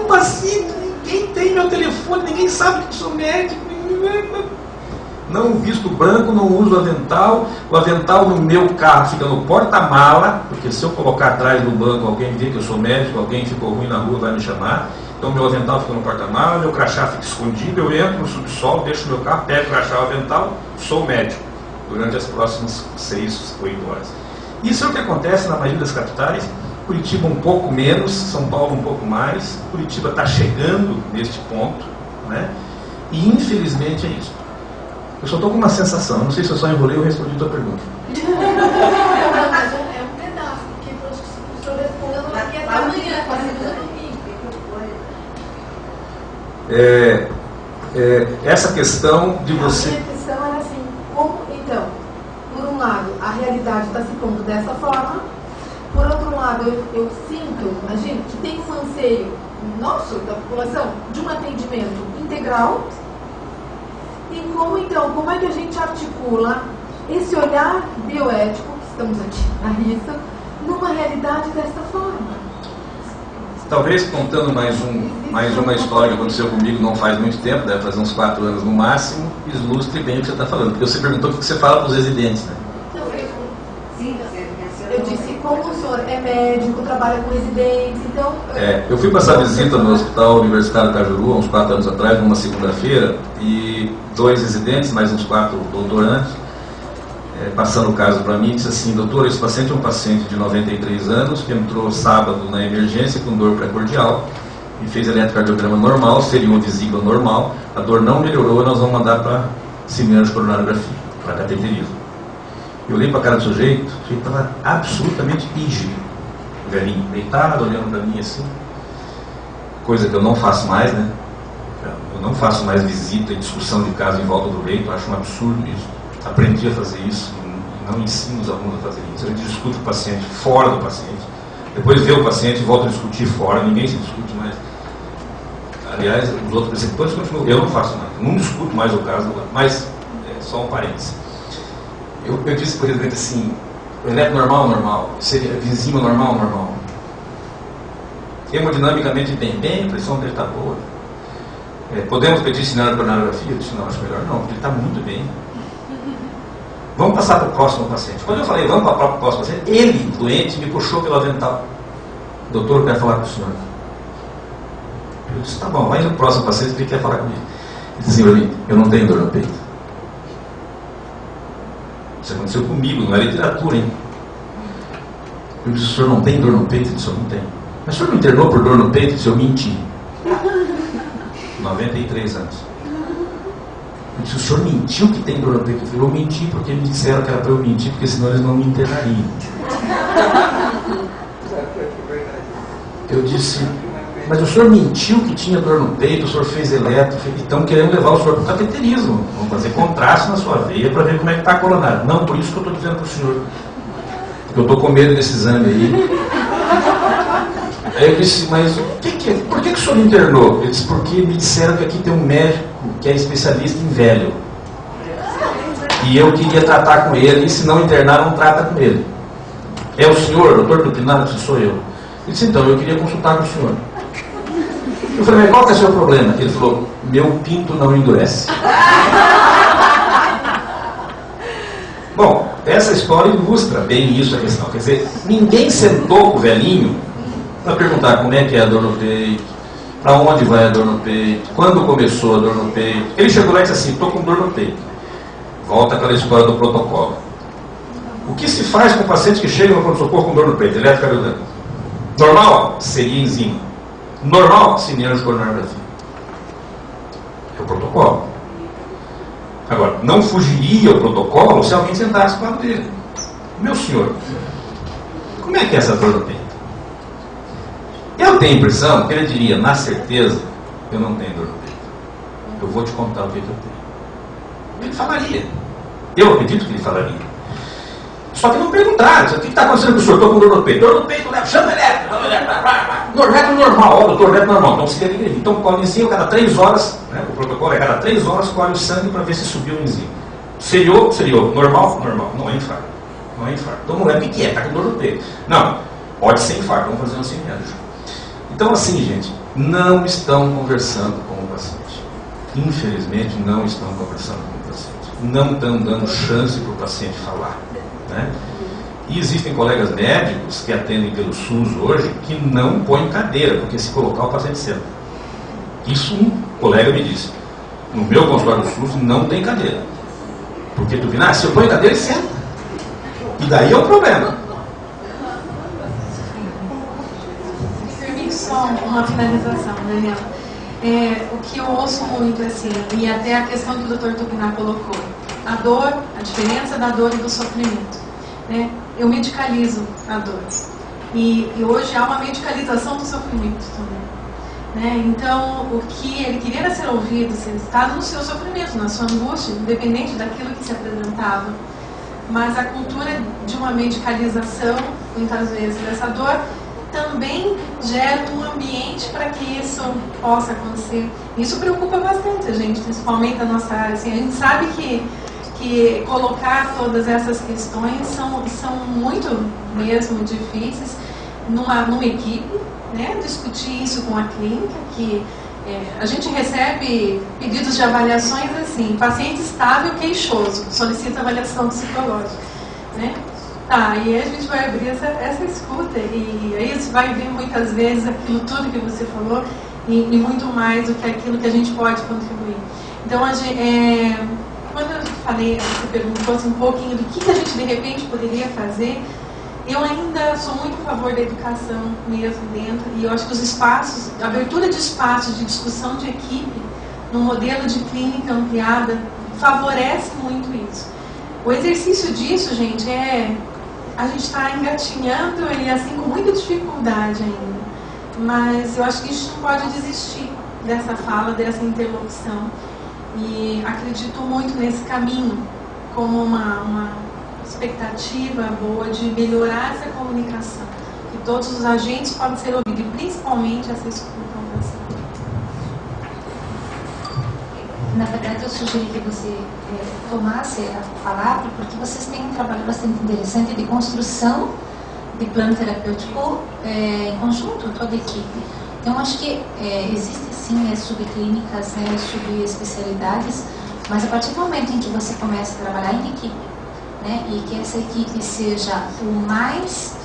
paciente. Ninguém tem meu telefone, ninguém sabe que eu sou médico. Não visto branco, não uso avental. O avental no meu carro fica no porta-mala, porque se eu colocar atrás do banco, alguém vê que eu sou médico, alguém ficou ruim na rua, vai me chamar. Então meu avental fica no porta-mala, meu crachá fica escondido, eu entro no subsolo, deixo meu carro, pego o crachá, o avental, sou médico durante as próximas 6, 8 horas. Isso é o que acontece na maioria das capitais. Curitiba um pouco menos, São Paulo um pouco mais. Curitiba está chegando neste ponto, né? E infelizmente é isso. Eu só estou com uma sensação, não sei se eu só enrolei ou respondi a tua pergunta. É um pedaço, porque eu acho que se o professor respondeu, não aqui até amanhã, essa questão de você... A minha questão era assim, como, então, por um a realidade está se pondo dessa forma. Por outro lado, eu sinto, imagino, que tem um anseio nosso, da população, de um atendimento integral. E como então, como é que a gente articula esse olhar bioético, que estamos aqui na RISA, numa realidade dessa forma? Talvez contando mais uma história que aconteceu comigo não faz muito tempo, deve fazer uns 4 anos no máximo, ilustre bem o que você está falando. Porque você perguntou o que você fala para os residentes, né? Eu disse, como o senhor é médico, trabalha com residentes, então... Eu fui passar visita no Hospital Universitário Cajuru, há uns 4 anos atrás, numa segunda-feira, e 2 residentes, mais uns 4 doutorandos, passando o caso para mim, disse assim: doutor, esse paciente é um paciente de 93 anos, que entrou sábado na emergência com dor precordial, e fez eletrocardiograma normal, seria uma vesícula normal, a dor não melhorou, nós vamos mandar para cineangiografia, para cateterismo. Eu olhei para a cara do sujeito, o sujeito estava absolutamente rígido, o velhinho, deitado, olhando para mim assim, coisa que eu não faço mais, né? Eu não faço mais visita e discussão de caso em volta do leito, acho um absurdo isso. Aprendi a fazer isso e não ensino os alunos a fazer isso. A gente discute o paciente fora do paciente, depois vê o paciente e volta a discutir fora, ninguém se discute mais. Aliás, os outros preceptores continuam, eu não faço mais, não discuto mais o caso, mas só um parênteses. Eu disse para o residente assim: o eletro normal, seria vizinho normal. Hemodinamicamente bem, a pressão dele está boa. Podemos pedir cineangiografia? Eu disse: não, acho melhor não, porque ele está muito bem. Vamos passar para o próximo paciente. Quando eu falei vamos para o próximo paciente, ele, doente, me puxou pelo avental. Doutor, eu quero falar com o senhor. Eu disse: tá bom, vai no próximo paciente que ele quer falar comigo. Ele disse assim para mim: eu não tenho dor no peito. Isso aconteceu comigo, não é literatura, hein? Eu disse: o senhor não tem dor no peito? Ele disse: eu não tenho. Mas o senhor me internou por dor no peito? Ele disse: eu menti. 93 anos. Eu disse: o senhor mentiu que tem dor no peito? Eu menti porque me disseram que era para eu mentir, porque senão eles não me internariam. Eu disse: mas o senhor mentiu que tinha dor no peito, o senhor fez eletro, então querendo levar o senhor para o cateterismo. Vamos fazer contraste na sua veia para ver como é que está a coronária. Não, por isso que eu estou dizendo para o senhor. Porque eu estou com medo desse exame aí. Aí eu disse: mas por que o senhor me internou? Ele disse: porque me disseram que aqui tem um médico que é especialista em velho. E eu queria tratar com ele, e se não internar, não trata com ele. É o senhor, doutor Tupinaro? Se sou eu. Ele disse: então, eu queria consultar com o senhor. Eu falei: mas qual que é o seu problema? Ele falou: meu pinto não endurece. Bom, essa história ilustra bem isso, a questão. Quer dizer, ninguém sentou com o velhinho para perguntar como é que é a dor no peito, para onde vai a dor no peito, quando começou a dor no peito. Ele chegou lá e disse assim: estou com dor no peito. Volta aquela história do protocolo. O que se faz com o paciente que chega no pronto-socorro com dor no peito? Eletrocardiograma. Normal? Seria enzima. Normal? Cineangiografia. É o protocolo. Agora, não fugiria o protocolo se alguém sentasse com o lado dele. Meu senhor, como é que é essa dor no peito? Eu tenho a impressão que ele diria: na certeza, eu não tenho dor no peito. Eu vou te contar o que eu tenho. Ele falaria. Eu acredito que ele falaria. Só que não perguntaram: o que está acontecendo com o senhor? Estou com dor no peito. Dor no peito, chama elétrico. Elétrico normal, doutor, elétrico normal. Então se liga. Então colhe enzima cada 3 horas, né? O protocolo é cada 3 horas colhe o sangue para ver se subiu o enzima. Seriou? Normal? Não é infarto. Não é infarto. Então não é o que é, está com dor no peito. Não, pode ser infarto, vamos fazer uma cineangiografia. Então assim, gente, não estão conversando com o paciente. Infelizmente não estão conversando com o paciente. Não estão dando chance para o paciente falar. Né? E existem colegas médicos que atendem pelo SUS hoje que não põem cadeira, porque se colocar o paciente senta. Isso um colega me disse: no meu consultório do SUS não tem cadeira, porque tu vê, se eu ponho cadeira, ele senta, e daí é um problema. Permite só uma finalização, Daniel. O que eu ouço muito assim, e até a questão que o Dr. Tupinaro colocou: a dor, a diferença da dor e do sofrimento. Né? Eu medicalizo a dor. E hoje há uma medicalização do sofrimento também. Né? Então, o que ele queria era ser ouvido, ser estado no seu sofrimento, na sua angústia, independente daquilo que se apresentava. mas a cultura de uma medicalização, muitas vezes, dessa dor, também gera um ambiente para que isso possa acontecer. Isso preocupa bastante a gente, principalmente a nossa área. Assim, a gente sabe que colocar todas essas questões são muito mesmo difíceis numa equipe, né? Discutir isso com a clínica, que a gente recebe pedidos de avaliações assim: paciente estável queixoso, solicita avaliação psicológica, né? Tá, e aí a gente vai abrir essa escuta, e aí você vai ver muitas vezes aquilo tudo que você falou e muito mais do que aquilo que a gente pode contribuir. Então, quando eu falei, você perguntou assim, um pouquinho do que a gente de repente poderia fazer, eu ainda sou muito a favor da educação mesmo dentro, e eu acho que os espaços, a abertura de espaços de discussão de equipe, no modelo de clínica ampliada, favorece muito isso. O exercício disso, gente, a gente está engatinhando e assim com muita dificuldade ainda, mas eu acho que a gente não pode desistir dessa fala, dessa interlocução, e acredito muito nesse caminho como uma expectativa boa de melhorar essa comunicação, que todos os agentes podem ser ouvidos, e principalmente essa escuta. Na verdade, eu sugeri que você tomasse a palavra, porque vocês têm um trabalho bastante interessante de construção de plano terapêutico em conjunto, toda a equipe. Então, acho que existe sim subclínicas, subespecialidades, mas a partir do momento em que você começa a trabalhar em equipe, né, e que essa equipe seja o mais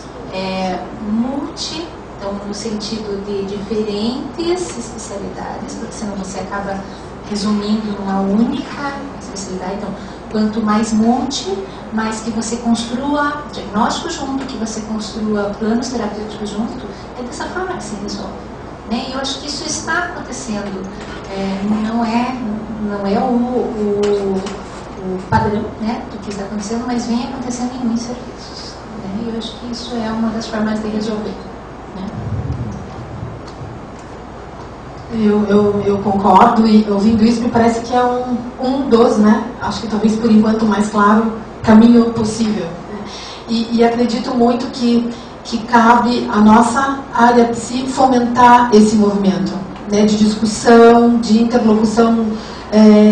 multi, então no sentido de diferentes especialidades, porque senão você acaba resumindo numa única especialidade. Então, quanto mais multi, mais que você construa diagnóstico junto, que você construa planos terapêuticos junto, é dessa forma que se resolve, né? E eu acho que isso está acontecendo, não é o padrão, né, do que está acontecendo, mas vem acontecendo em muitos serviços, né? E eu acho que isso é uma das formas de resolver, né? Eu concordo, e ouvindo isso me parece que é um dos, né, acho que talvez por enquanto mais claro, caminho possível, né? E acredito muito que cabe a nossa área psi fomentar esse movimento, né, de discussão, de interlocução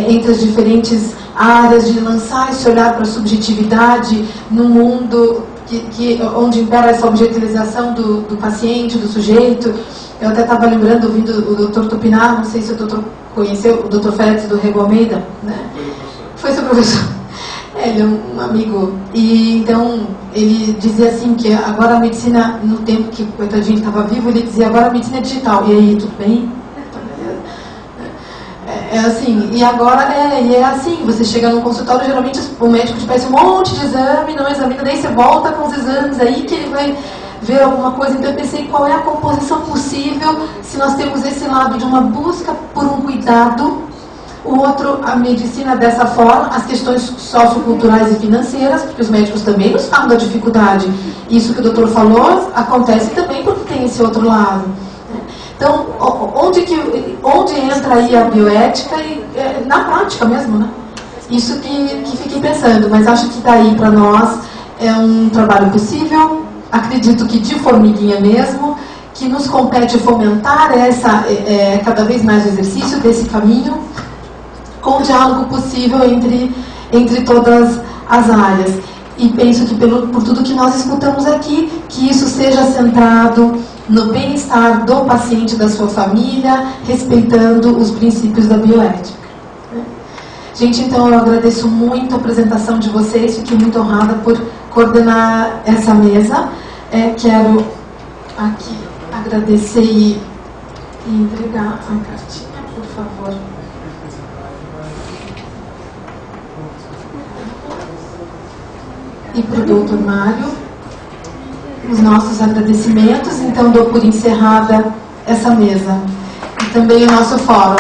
entre as diferentes áreas, de lançar esse olhar para a subjetividade num mundo onde impera essa objetivização do paciente, do sujeito. Eu até estava lembrando, ouvindo o Dr. Tupinar, não sei se o doutor conheceu, o Dr. Félix do Rego Almeida, né? Foi seu professor. Ele é um amigo. E então ele dizia assim que agora a medicina, no tempo que o coitadinho estava vivo, ele dizia: agora a medicina é digital. E aí, tudo bem? É assim, e agora é assim, você chega num consultório, geralmente o médico te peça um monte de exame, não examina, daí você volta com os exames aí que ele vai ver alguma coisa. Então eu pensei, qual é a composição possível se nós temos esse lado de uma busca por um cuidado, o outro, a medicina dessa forma, as questões socioculturais e financeiras, porque os médicos também nos falam da dificuldade. Isso que o doutor falou acontece também porque tem esse outro lado. Então, onde entra aí a bioética? Na prática mesmo, né? Isso que fiquei pensando, mas acho que daí para nós é um trabalho possível, acredito que de formiguinha mesmo, que nos compete fomentar cada vez mais o exercício desse caminho, com o diálogo possível entre todas as áreas. E penso que por tudo que nós escutamos aqui, que isso seja centrado no bem-estar do paciente, da sua família, respeitando os princípios da bioética. Gente, então eu agradeço muito a apresentação de vocês, fiquei muito honrada por coordenar essa mesa. Quero aqui agradecer e entregar a cartinha, por favor. E para o doutor Mário, os nossos agradecimentos. Então dou por encerrada essa mesa e também o nosso fórum.